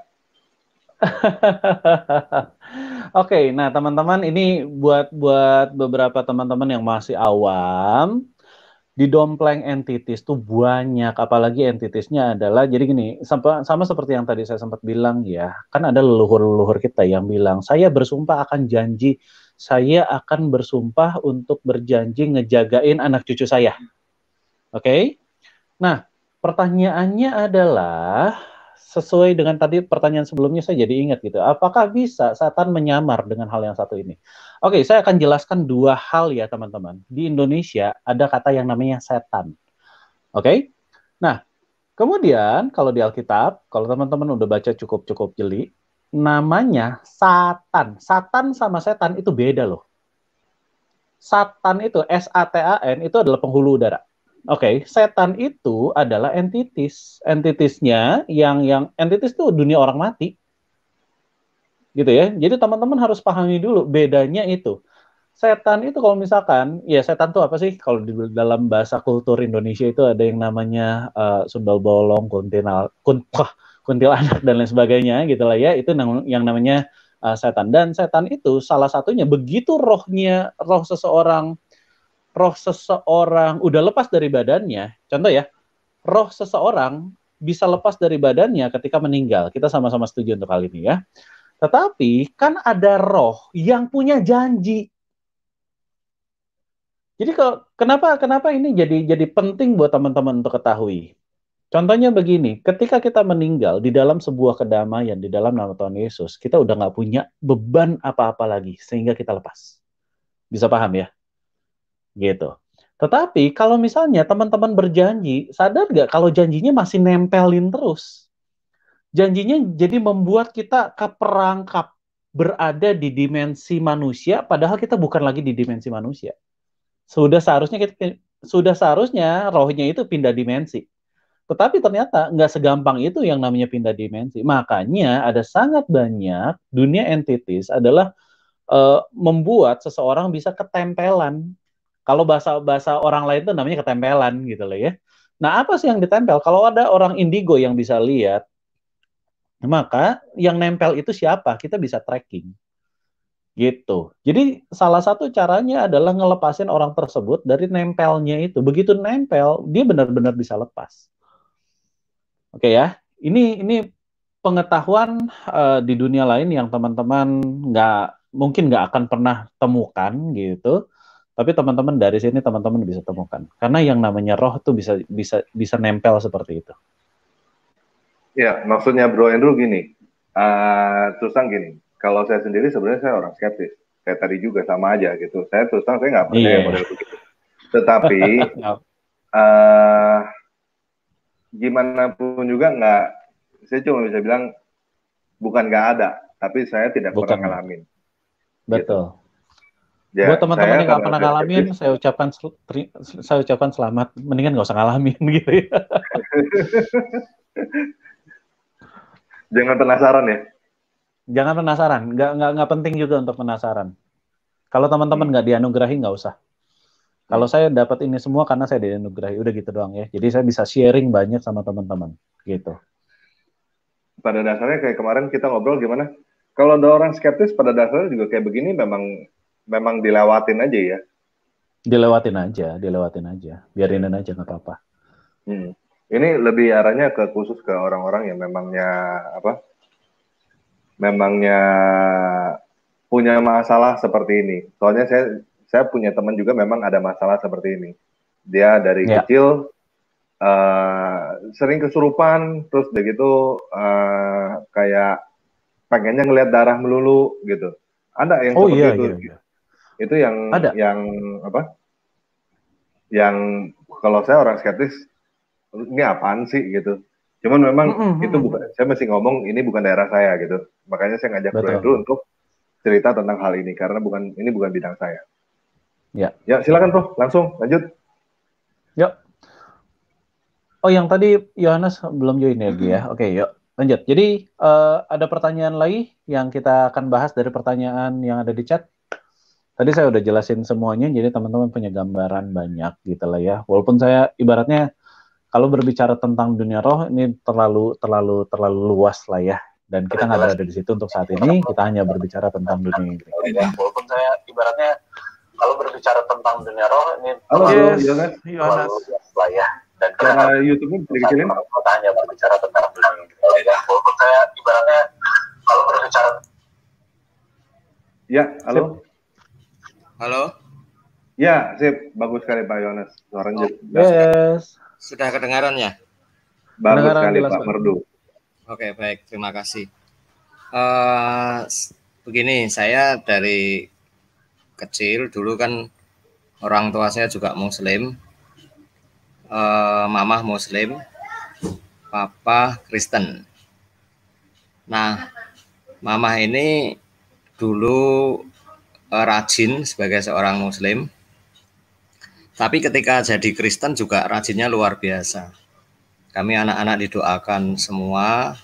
Oke, nah teman-teman ini buat beberapa teman-teman yang masih awam, di dompleng entities tuh banyak, apalagi entitisnya adalah, jadi gini, sama seperti yang tadi saya sempat bilang ya, kan ada leluhur-leluhur kita yang bilang, saya bersumpah akan janji, saya akan bersumpah untuk berjanji ngejagain anak cucu saya. Oke? Nah, pertanyaannya adalah, sesuai dengan tadi pertanyaan sebelumnya saya jadi ingat gitu. Apakah bisa setan menyamar dengan hal yang satu ini? Oke, saya akan jelaskan dua hal ya teman-teman. Di Indonesia ada kata yang namanya setan. Oke? Nah, kemudian kalau di Alkitab, kalau teman-teman udah baca cukup-cukup jeli, namanya Satan. Satan sama setan itu beda loh. Satan itu, S-A-T-A-N, itu adalah penghulu udara. Oke, setan itu adalah entitas. Entitasnya yang entitas itu dunia orang mati. Gitu ya. Jadi teman-teman harus pahami dulu bedanya itu. Setan itu kalau misalkan, ya setan itu apa sih? Kalau di dalam bahasa kultur Indonesia itu ada yang namanya sundal bolong, kuntilanak dan lain sebagainya gitu lah ya. Itu yang namanya setan. Dan setan itu salah satunya begitu roh seseorang udah lepas dari badannya, contoh ya, roh seseorang bisa lepas dari badannya ketika meninggal. Kita sama-sama setuju untuk hal ini ya. Tetapi kan ada roh yang punya janji. Jadi kenapa ini jadi penting buat teman-teman untuk ketahui. Contohnya begini, ketika kita meninggal di dalam sebuah kedamaian, di dalam nama Tuhan Yesus, kita udah nggak punya beban apa-apa lagi, sehingga kita lepas. Bisa paham ya? Gitu. Tetapi kalau misalnya teman-teman berjanji, sadar nggak kalau janjinya masih nempelin terus? Janjinya jadi membuat kita keperangkap berada di dimensi manusia, padahal kita bukan lagi di dimensi manusia. Sudah seharusnya rohnya itu pindah dimensi. Tetapi ternyata nggak segampang itu yang namanya pindah dimensi. Makanya ada sangat banyak dunia entities adalah membuat seseorang bisa ketempelan. Kalau bahasa orang lain itu namanya ketempelan gitu loh ya. Nah, apa sih yang ditempel? Kalau ada orang indigo yang bisa lihat, maka yang nempel itu siapa? Kita bisa tracking. Gitu. Jadi salah satu caranya adalah ngelepasin orang tersebut dari nempelnya itu. Begitu nempel, dia benar-benar bisa lepas. Oke ya. Ini pengetahuan di dunia lain yang teman-teman mungkin nggak akan pernah temukan gitu. Tapi teman-teman dari sini teman-teman bisa temukan. Karena yang namanya roh tuh bisa nempel seperti itu. Ya, maksudnya Bro Andrew gini. Terus terang gini. Kalau saya sendiri sebenarnya saya orang skeptis. Kayak tadi juga sama aja gitu. Saya terus terang saya nggak percaya model begitu. Tetapi gimana pun juga nggak. Saya cuma bisa bilang bukan nggak ada, tapi saya tidak pernah ngalamin. Betul. Gitu. Ya, buat teman-teman yang nggak pernah ngalamin, saya ucapkan selamat. Mendingan nggak usah ngalamin gitu ya. Jangan penasaran ya. Jangan penasaran, nggak penting juga untuk penasaran. Kalau teman-teman nggak dianugerahi nggak usah. Kalau saya dapat ini semua karena saya dianugerahi, udah gitu doang ya. Jadi saya bisa sharing banyak sama teman-teman, gitu. Pada dasarnya kayak kemarin kita ngobrol gimana? Kalau ada orang skeptis pada dasarnya juga kayak begini memang dilewatin aja ya. Dilewatin aja, biarinin aja nggak apa-apa. Ini lebih arahnya ke khusus ke orang-orang yang memangnya punya masalah seperti ini. Soalnya saya punya teman juga memang ada masalah seperti ini. Dia dari kecil sering kesurupan, terus begitu kayak pengennya ngelihat darah melulu gitu. Ada yang seperti itu. Iya. Itu yang Ada. apa? Yang kalau saya orang skeptis, ini apaan sih gitu. Cuman memang itu bukan, saya masih ngomong ini bukan daerah saya gitu. Makanya saya ngajak Bro Andrew untuk cerita tentang hal ini karena ini bukan bidang saya. Ya. Ya, silakan Bro, langsung lanjut. Yuk. Oh, yang tadi Yohanes belum join ya. Oke, yuk lanjut. Jadi ada pertanyaan lagi yang kita akan bahas dari pertanyaan yang ada di chat. Tadi saya udah jelasin semuanya, jadi teman-teman punya gambaran banyak gitu lah ya. Walaupun saya ibaratnya kalau berbicara tentang dunia roh ini terlalu luas lah ya. Dan kita nggak berada di situ untuk saat ini. Kita hanya berbicara tentang dunia ini. Walaupun saya ibaratnya kalau berbicara tentang dunia roh ini Yohanes lah ya. Dan cara YouTube-nya bisa dikecilin. Kita hanya berbicara tentang dunia ini. Walaupun saya ibaratnya kalau berbicara. Ya, halo. Halo? Ya, sip. Bagus sekali Pak Yohanes. Suaranya yes. Sudah kedengaran ya? Bagus sekali Pak Merdu. Oke, baik. Terima kasih. Begini, saya dari kecil dulu kan orang tua saya juga Muslim. Mamah Muslim, Papa Kristen. Nah, Mamah ini dulu rajin sebagai seorang Muslim, tapi ketika jadi Kristen juga rajinnya luar biasa. Kami anak-anak didoakan semua,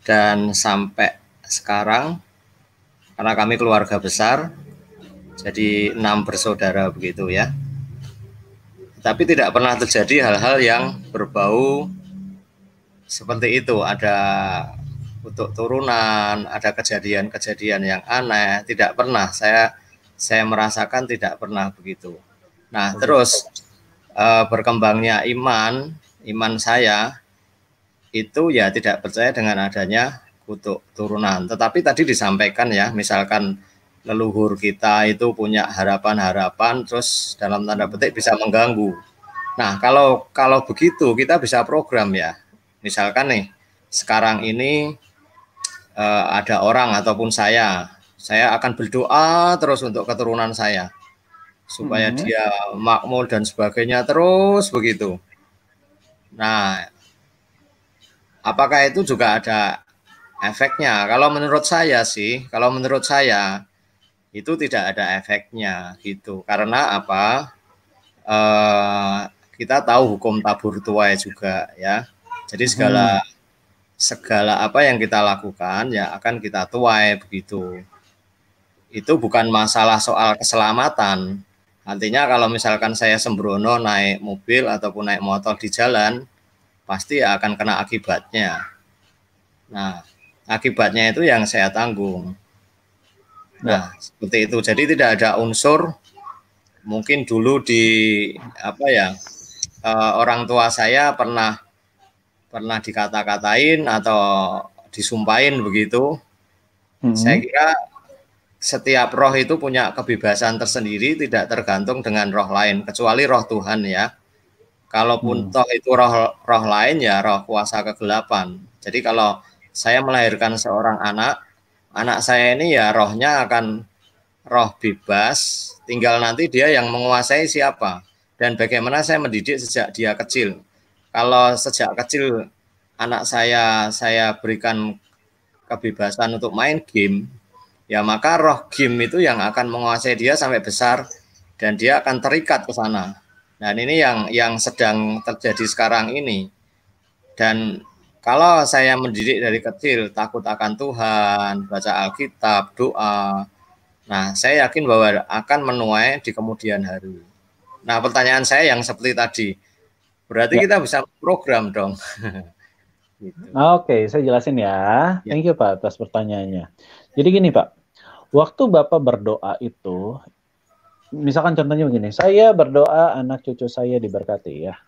dan sampai sekarang karena kami keluarga besar, jadi 6 bersaudara begitu ya. Tapi tidak pernah terjadi hal-hal yang berbau seperti itu. Ada untuk turunan, ada kejadian-kejadian yang aneh, tidak pernah. Saya merasakan tidak pernah begitu. Nah, terus berkembangnya iman saya itu ya tidak percaya dengan adanya kutuk turunan. Tetapi tadi disampaikan ya, misalkan leluhur kita itu punya harapan-harapan, terus dalam tanda petik bisa mengganggu. Nah, kalau begitu kita bisa program ya. Misalkan nih, sekarang ini ada orang ataupun saya akan berdoa terus untuk keturunan saya supaya dia makmur dan sebagainya terus begitu. Nah, apakah itu juga ada efeknya? Kalau menurut saya itu tidak ada efeknya gitu. Karena apa? Kita tahu hukum tabur tuai juga ya. Jadi segala apa yang kita lakukan ya akan kita tuai begitu. Itu bukan masalah soal keselamatan. Artinya kalau misalkan saya sembrono naik mobil ataupun naik motor di jalan, pasti akan kena akibatnya. Nah, akibatnya itu yang saya tanggung. Nah, seperti itu. Jadi tidak ada unsur, mungkin dulu di orang tua saya pernah dikata-katain atau disumpahin begitu. Saya kira setiap roh itu punya kebebasan tersendiri, tidak tergantung dengan roh lain, kecuali roh Tuhan ya. Kalaupun toh itu roh lain ya roh kuasa kegelapan. Jadi kalau saya melahirkan seorang anak saya ini ya rohnya akan roh bebas, tinggal nanti dia yang menguasai siapa dan bagaimana saya mendidik sejak dia kecil. Kalau sejak kecil anak saya berikan kebebasan untuk main game, ya maka roh game itu yang akan menguasai dia sampai besar dan dia akan terikat ke sana. Dan ini yang sedang terjadi sekarang ini. Dan kalau saya mendidik dari kecil takut akan Tuhan, baca Alkitab, doa, nah saya yakin bahwa akan menuai di kemudian hari. Nah, pertanyaan saya yang seperti tadi, berarti kita bisa program dong. Gitu. Oke, saya jelasin ya. Thank you Pak atas pertanyaannya. Jadi gini Pak, waktu Bapak berdoa itu, misalkan contohnya begini, saya berdoa anak cucu saya diberkati ya.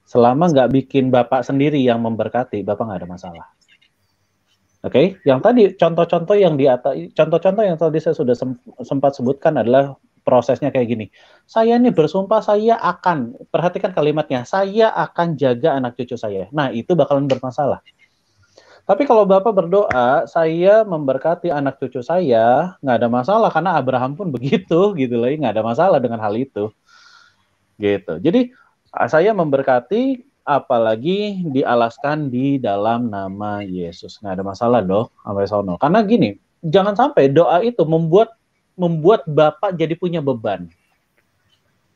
Selama nggak bikin Bapak sendiri yang memberkati, Bapak nggak ada masalah. Oke, yang tadi contoh-contoh yang di atas, contoh-contoh yang tadi saya sudah sempat sebutkan adalah prosesnya kayak gini. Saya ini bersumpah saya akan, perhatikan kalimatnya, saya akan jaga anak cucu saya. Nah, itu bakalan bermasalah. Tapi kalau Bapak berdoa, saya memberkati anak cucu saya, nggak ada masalah karena Abraham pun begitu, gitu loh, nggak ada masalah dengan hal itu, gitu. Jadi saya memberkati, apalagi dialaskan di dalam nama Yesus, nggak ada masalah dong, sampai sono. Karena gini, jangan sampai doa itu membuat Bapak jadi punya beban.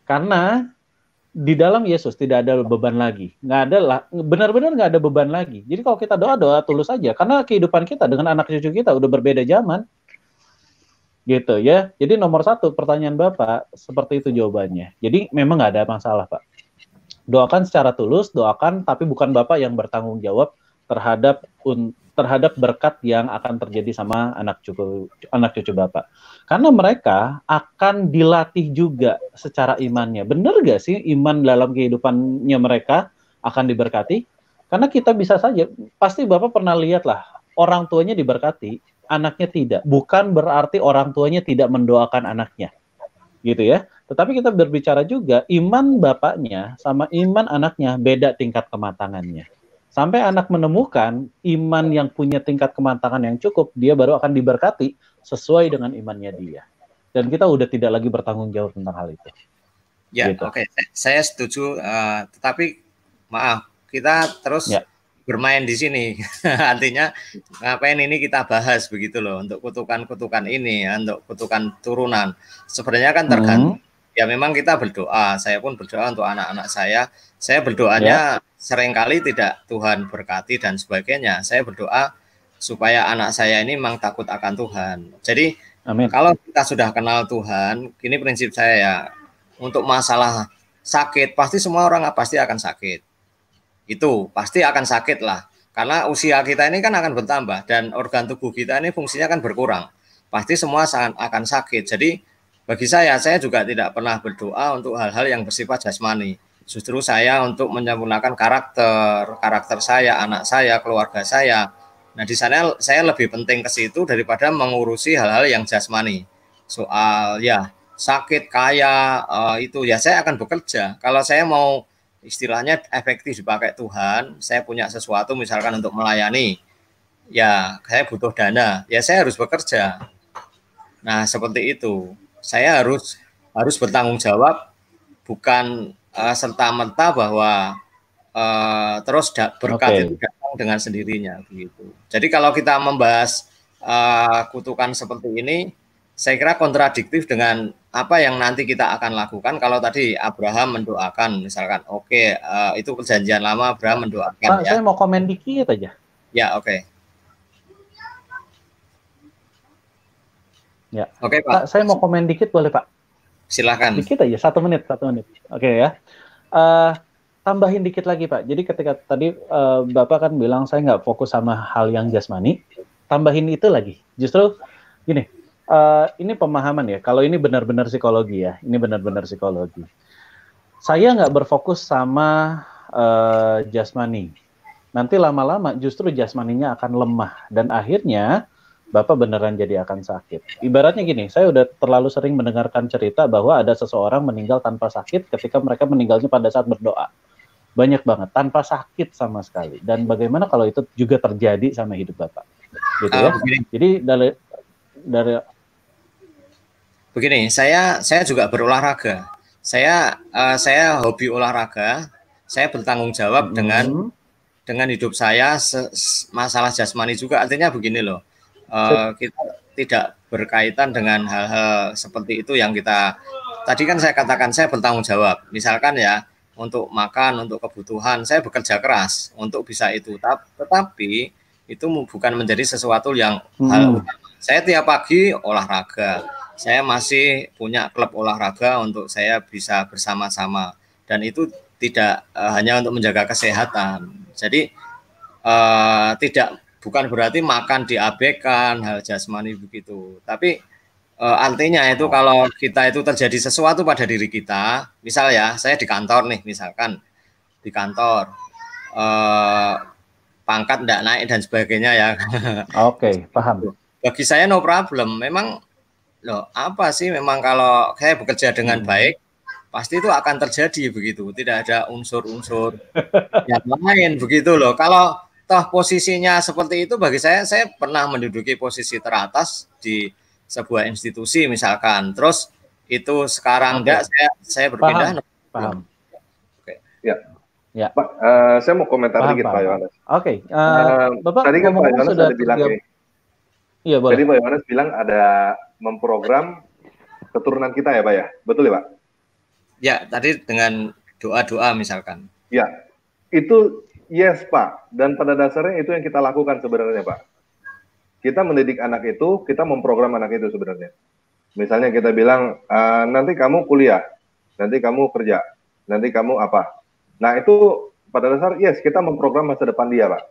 Karena di dalam Yesus tidak ada beban lagi, nggak ada lah, benar-benar nggak ada beban lagi. Jadi kalau kita doa tulus aja, karena kehidupan kita dengan anak cucu kita udah berbeda zaman, gitu ya. Jadi nomor satu pertanyaan Bapak seperti itu jawabannya. Jadi memang nggak ada masalah, Pak. Doakan secara tulus, doakan, tapi bukan Bapak yang bertanggung jawab terhadap berkat yang akan terjadi sama anak cucu Bapak. Karena mereka akan dilatih juga secara imannya. Benar gak sih iman dalam kehidupannya mereka akan diberkati? Karena kita bisa saja, pasti Bapak pernah lihat lah, orang tuanya diberkati, anaknya tidak. Bukan berarti orang tuanya tidak mendoakan anaknya, gitu ya. Tetapi kita berbicara juga, iman bapaknya sama iman anaknya beda tingkat kematangannya. Sampai anak menemukan iman yang punya tingkat kematangan yang cukup, dia baru akan diberkati sesuai dengan imannya dia. Dan kita udah tidak lagi bertanggung jawab tentang hal itu. Ya, gitu. Oke. Saya setuju. Tetapi maaf, kita terus bermain di sini. Artinya ngapain ini kita bahas begitu loh, untuk kutukan-kutukan ini, ya, untuk kutukan turunan. Sebenarnya kan tergantung. Ya memang kita berdoa. Saya pun berdoa untuk anak-anak saya. Saya berdoanya seringkali tidak Tuhan berkati dan sebagainya. Saya berdoa supaya anak saya ini memang takut akan Tuhan. Jadi amin. Kalau kita sudah kenal Tuhan, ini prinsip saya ya, untuk masalah sakit, pasti semua orang pasti akan sakit. Itu pasti akan sakit lah. Karena usia kita ini kan akan bertambah dan organ tubuh kita ini fungsinya kan berkurang. Pasti semua akan sakit. Jadi bagi saya juga tidak pernah berdoa untuk hal-hal yang bersifat jasmani. Justru saya untuk menyempurnakan karakter saya, anak saya, keluarga saya. Nah, di sana saya lebih penting ke situ daripada mengurusi hal-hal yang jasmani. Soal ya sakit, kaya, itu ya saya akan bekerja. Kalau saya mau istilahnya efektif dipakai Tuhan, saya punya sesuatu misalkan untuk melayani, ya saya butuh dana, ya saya harus bekerja. Nah, seperti itu. Saya harus bertanggung jawab, bukan serta-merta bahwa terus berkat itu datang dengan sendirinya begitu. Jadi kalau kita membahas kutukan seperti ini, saya kira kontradiktif dengan apa yang nanti kita akan lakukan. Kalau tadi Abraham mendoakan, misalkan, itu perjanjian lama, Abraham mendoakan. Pak, saya mau komen dikit aja. Ya, oke. Ya. Oke, Pak. Saya mau komen dikit, boleh Pak? Silakan. Dikit aja, 1 menit. Oke ya. Tambahin dikit lagi Pak. Jadi ketika tadi Bapak kan bilang saya nggak fokus sama hal yang jasmani, tambahin itu lagi. Justru gini, ini pemahaman ya. Kalau ini benar-benar psikologi ya. Ini benar-benar psikologi. Saya nggak berfokus sama jasmani. Nanti lama-lama justru jasmaninya akan lemah dan akhirnya Bapak beneran jadi akan sakit. Ibaratnya gini, saya udah terlalu sering mendengarkan cerita bahwa ada seseorang meninggal tanpa sakit ketika mereka meninggalnya pada saat berdoa. Banyak banget, tanpa sakit sama sekali. Dan bagaimana kalau itu juga terjadi sama hidup Bapak? Gitu ya. Jadi dari begini, saya juga berolahraga. Saya hobi olahraga. Saya bertanggung jawab dengan hidup saya, masalah jasmani juga. Artinya begini loh. Kita tidak berkaitan dengan hal-hal seperti itu yang kita tadi kan saya katakan saya bertanggung jawab. Misalkan ya untuk makan, untuk kebutuhan, saya bekerja keras untuk bisa itu. Tetapi itu bukan menjadi sesuatu yang hal utama. Saya tiap pagi olahraga. Saya masih punya klub olahraga untuk saya bisa bersama-sama dan itu tidak hanya untuk menjaga kesehatan. Jadi bukan berarti makan diabaikan, hal jasmani begitu. Tapi artinya itu kalau kita itu terjadi sesuatu pada diri kita, misal ya, saya di kantor nih, misalkan di kantor, pangkat tidak naik dan sebagainya ya. Oke, paham. Bagi saya no problem. Memang loh apa sih? Memang kalau saya bekerja dengan baik, pasti itu akan terjadi begitu. Tidak ada unsur-unsur yang lain begitu loh. Kalau toh posisinya seperti itu bagi saya pernah menduduki posisi teratas di sebuah institusi misalkan. Terus itu sekarang enggak, saya berpindah. Paham. Oke. Ya. Pak, saya mau komentar dikit Pak Yohanes. Oke. Bapak tadi kan Pak Yohanes sudah ada bilang ini. Iya, boleh. Tadi Pak Yohanes bilang ada memprogram keturunan kita ya Pak ya? Betul ya Pak? Ya, tadi dengan doa-doa misalkan. Ya, itu yes Pak. Dan pada dasarnya itu yang kita lakukan sebenarnya Pak. Kita mendidik anak itu, kita memprogram anak itu sebenarnya. Misalnya kita bilang, nanti kamu kuliah, nanti kamu kerja, nanti kamu apa. Nah itu pada dasar yes, kita memprogram masa depan dia Pak.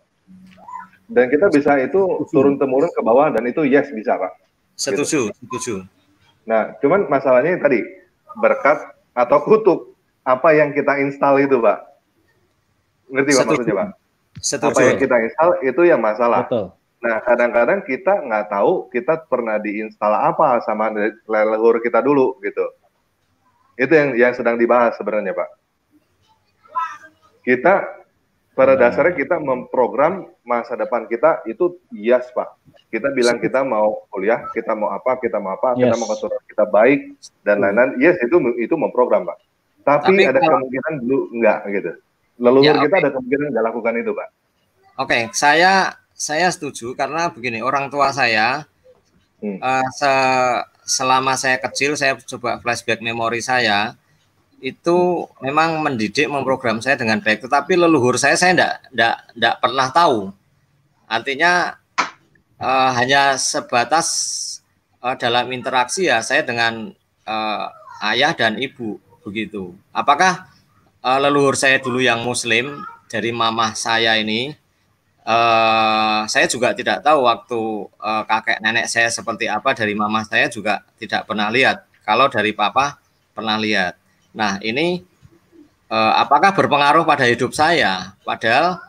Dan kita bisa itu turun-temurun ke bawah dan itu yes bisa Pak. Setuju, gitu. Setuju. Nah, cuman masalahnya tadi, berkat atau kutuk, apa yang kita install itu Pak. Ngerti Pak maksudnya Pak? Setuju. Apa yang kita install itu yang masalah. Betul. Nah, kadang-kadang kita nggak tahu kita pernah diinstal apa sama leluhur kita dulu gitu. Itu yang sedang dibahas sebenarnya Pak. Kita pada dasarnya kita memprogram masa depan kita itu yes Pak. Kita bilang kita mau kuliah, kita mau apa, kita mau keturunan kita baik dan lain-lain. Yes itu memprogram Pak. Tapi ada kemungkinan dulu enggak gitu. Leluhur kita ada kemungkinan nggak lakukan itu Pak. Oke, saya setuju karena begini, orang tua saya selama saya kecil, saya coba flashback memori saya, itu memang mendidik, memprogram saya dengan baik. Tetapi leluhur saya enggak pernah tahu. Artinya hanya sebatas dalam interaksi ya saya dengan ayah dan ibu begitu. Apakah leluhur saya dulu yang Muslim dari mamah saya ini? Saya juga tidak tahu waktu kakek nenek saya seperti apa, dari mama saya juga tidak pernah lihat. Kalau dari papa pernah lihat. Nah ini apakah berpengaruh pada hidup saya? Padahal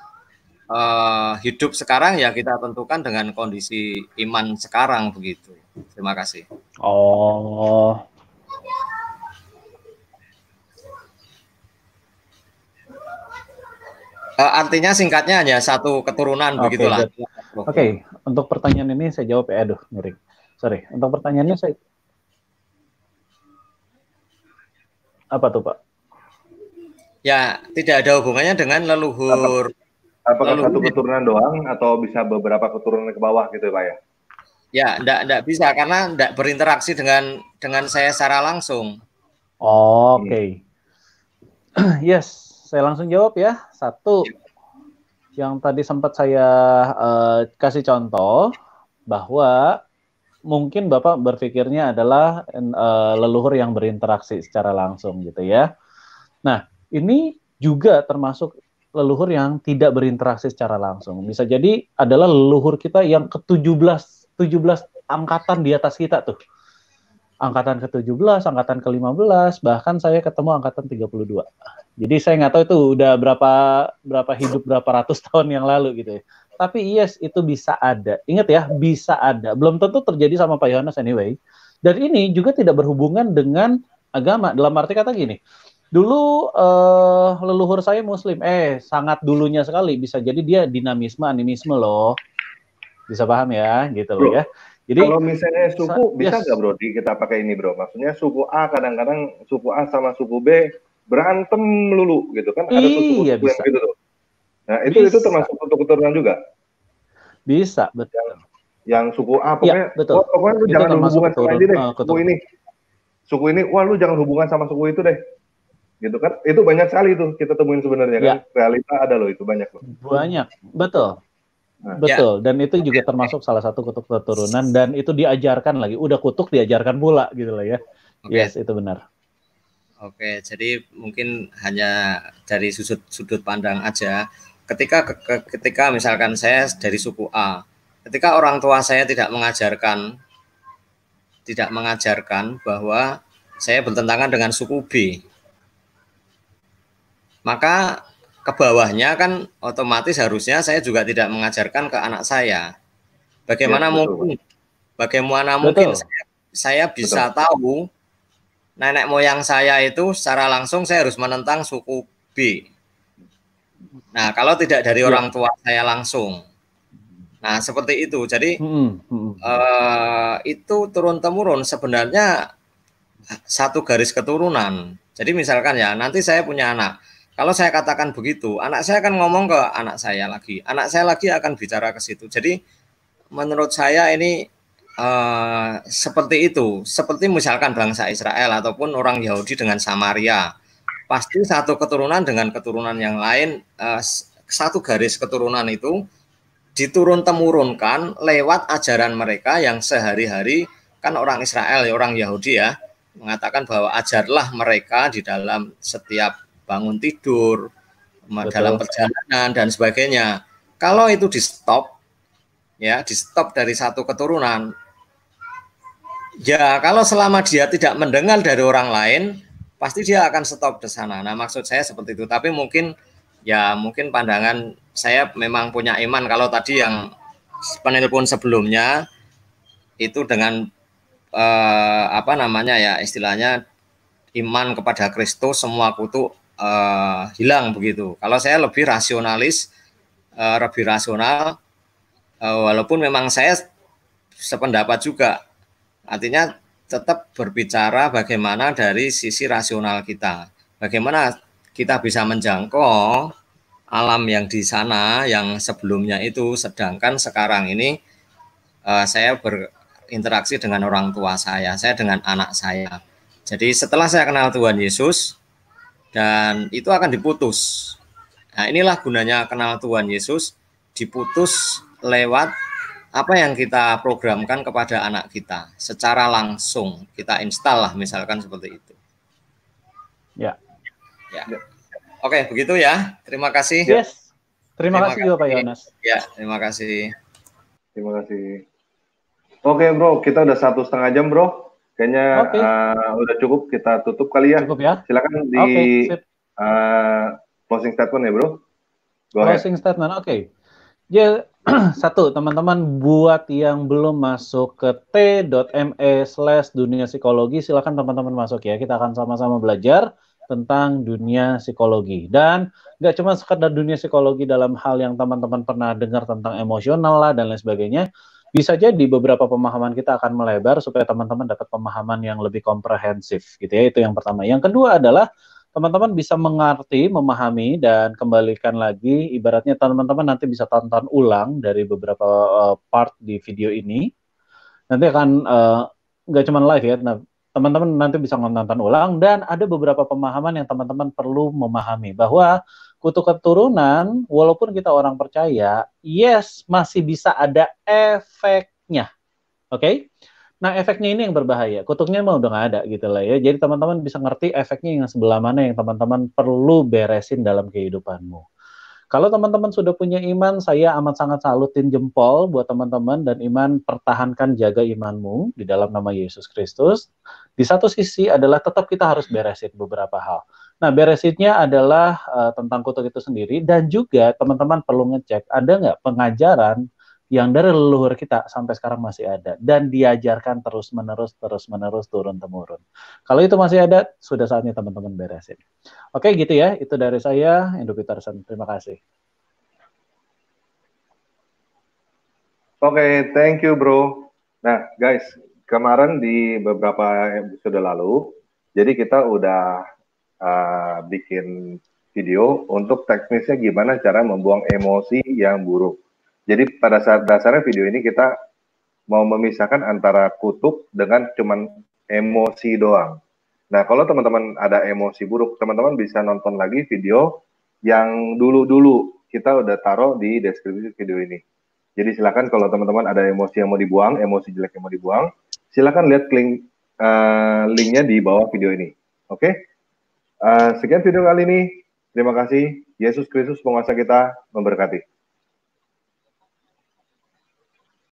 hidup sekarang ya kita tentukan dengan kondisi iman sekarang begitu. Terima kasih. Oh. Artinya singkatnya hanya satu keturunan begitulah. Oke, untuk pertanyaan ini saya jawab ya. Aduh, miring. Sorry, untuk pertanyaannya saya apa tuh Pak? Ya, tidak ada hubungannya dengan leluhur. Apakah satu keturunan doang atau bisa beberapa keturunan ke bawah gitu Pak ya? Ya, enggak bisa karena enggak berinteraksi dengan saya secara langsung. Oke. Yes. Saya langsung jawab ya. Satu, yang tadi sempat saya kasih contoh bahwa mungkin Bapak berpikirnya adalah leluhur yang berinteraksi secara langsung gitu ya. Nah, ini juga termasuk leluhur yang tidak berinteraksi secara langsung. Bisa jadi adalah leluhur kita yang ke-17 angkatan di atas kita tuh. Angkatan ke-17, angkatan ke-15, bahkan saya ketemu angkatan 32. Jadi saya nggak tahu itu udah berapa hidup berapa ratus tahun yang lalu gitu ya. Tapi yes, itu bisa ada. Ingat ya, bisa ada. Belum tentu terjadi sama Pak Yohanes anyway. Dan ini juga tidak berhubungan dengan agama. Dalam arti kata gini, dulu leluhur saya Muslim. Sangat dulunya sekali. Bisa jadi dia dinamisme, animisme loh. Bisa paham ya, gitu loh ya. Jadi kalau misalnya suku bisa nggak bro kita pakai ini bro? Maksudnya suku A kadang-kadang suku A sama suku B berantem melulu gitu kan? Ada suku yang gitu tuh. Nah itu termasuk untuk keturunan juga. Bisa betul. Yang suku A pokoknya, betul. Pokoknya lu jangan hubungan sama ini deh. Suku ini, wah lu jangan hubungan sama suku itu deh. Gitu kan? Itu banyak sekali tuh kita temuin sebenarnya kan. Realita ada loh itu banyak loh. Banyak, betul. Betul, dan itu juga termasuk salah satu kutuk keturunan dan itu diajarkan lagi, udah kutuk diajarkan pula gitu lah ya. Yes, itu benar. Oke, jadi mungkin hanya dari sudut pandang aja. Ketika misalkan saya dari suku A, ketika orang tua saya tidak mengajarkan bahwa saya bertentangan dengan suku B, maka ke bawahnya kan otomatis harusnya saya juga tidak mengajarkan ke anak saya. Bagaimana mungkin saya bisa tahu nenek moyang saya itu secara langsung saya harus menentang suku B. Nah, kalau tidak dari orang tua saya langsung. Nah, seperti itu. Jadi itu turun-temurun sebenarnya satu garis keturunan. Jadi misalkan ya, nanti saya punya anak. Kalau saya katakan begitu, anak saya akan ngomong ke anak saya lagi. Anak saya lagi akan bicara ke situ. Jadi menurut saya ini seperti itu. Seperti misalkan bangsa Israel ataupun orang Yahudi dengan Samaria. Pasti satu keturunan dengan keturunan yang lain, satu garis keturunan itu diturun-temurunkan lewat ajaran mereka yang sehari-hari, kan orang Israel, orang Yahudi ya, mengatakan bahwa ajarlah mereka di dalam setiap bangun tidur, dalam perjalanan dan sebagainya. Kalau itu di stop, ya di stop dari satu keturunan, ya kalau selama dia tidak mendengar dari orang lain, pasti dia akan stop di sana. Nah, maksud saya seperti itu. Tapi mungkin pandangan saya memang punya iman. Kalau tadi yang penelpon sebelumnya itu dengan istilahnya iman kepada Kristus, semua kutuk hilang begitu. Kalau saya lebih rasionalis, lebih rasional, walaupun memang saya sependapat juga. Artinya tetap berbicara bagaimana dari sisi rasional kita. Bagaimana kita bisa menjangkau alam yang di sana yang sebelumnya itu, sedangkan sekarang ini saya berinteraksi dengan orang tua saya dengan anak saya. Jadi setelah saya kenal Tuhan Yesus, dan itu akan diputus. Nah, inilah gunanya kenal Tuhan Yesus, diputus lewat apa yang kita programkan kepada anak kita secara langsung, kita install lah misalkan seperti itu. Ya. Oke, begitu ya. Terima kasih. Yes. Terima kasih juga Pak Yohanes. Ya, terima kasih. Terima kasih. Oke bro, kita udah 1,5 jam bro. Kayaknya udah cukup, kita tutup kali ya. Cukup ya. Silakan di closing statement ya bro. Closing statement, oke. Ya, satu, teman-teman buat yang belum masuk ke t.me/dunia psikologi, silakan teman-teman masuk ya. Kita akan sama-sama belajar tentang dunia psikologi. Dan nggak cuma sekedar dunia psikologi dalam hal yang teman-teman pernah dengar tentang emosional lah dan lain sebagainya. Bisa jadi beberapa pemahaman kita akan melebar supaya teman-teman dapat pemahaman yang lebih komprehensif gitu ya. Itu yang pertama. Yang kedua adalah teman-teman bisa mengerti, memahami, dan kembalikan lagi, ibaratnya teman-teman nanti bisa tonton ulang dari beberapa part di video ini. Nanti akan, nggak cuma live ya, nah, teman-teman nanti bisa nonton ulang, dan ada beberapa pemahaman yang teman-teman perlu memahami, bahwa kutuk keturunan, walaupun kita orang percaya, yes, masih bisa ada efeknya. Oke? Nah, efeknya ini yang berbahaya. Kutuknya mah udah nggak ada gitu lah ya. Jadi teman-teman bisa ngerti efeknya yang sebelah mana yang teman-teman perlu beresin dalam kehidupanmu. Kalau teman-teman sudah punya iman, saya amat sangat salutin jempol buat teman-teman, dan iman, pertahankan, jaga imanmu di dalam nama Yesus Kristus. Di satu sisi adalah tetap kita harus beresin beberapa hal. Nah, beresinnya adalah tentang kutuk itu sendiri, dan juga teman-teman perlu ngecek ada nggak pengajaran yang dari leluhur kita sampai sekarang masih ada dan diajarkan terus-menerus turun-temurun. Kalau itu masih ada, sudah saatnya teman-teman beresin. Oke, gitu ya. Itu dari saya, Endo Peterson. Terima kasih. Oke, thank you bro. Nah guys, kemarin di beberapa episode lalu, jadi kita udah bikin video untuk teknisnya gimana cara membuang emosi yang buruk. Jadi pada saat dasarnya video ini kita mau memisahkan antara kutuk dengan cuman emosi doang. Nah, kalau teman-teman ada emosi buruk, teman-teman bisa nonton lagi video yang dulu-dulu kita udah taruh di deskripsi video ini. Jadi silakan kalau teman-teman ada emosi yang mau dibuang, emosi jelek yang mau dibuang, silakan lihat linknya di bawah video ini. Oke? Sekian video kali ini. Terima kasih. Yesus Kristus penguasa kita memberkati.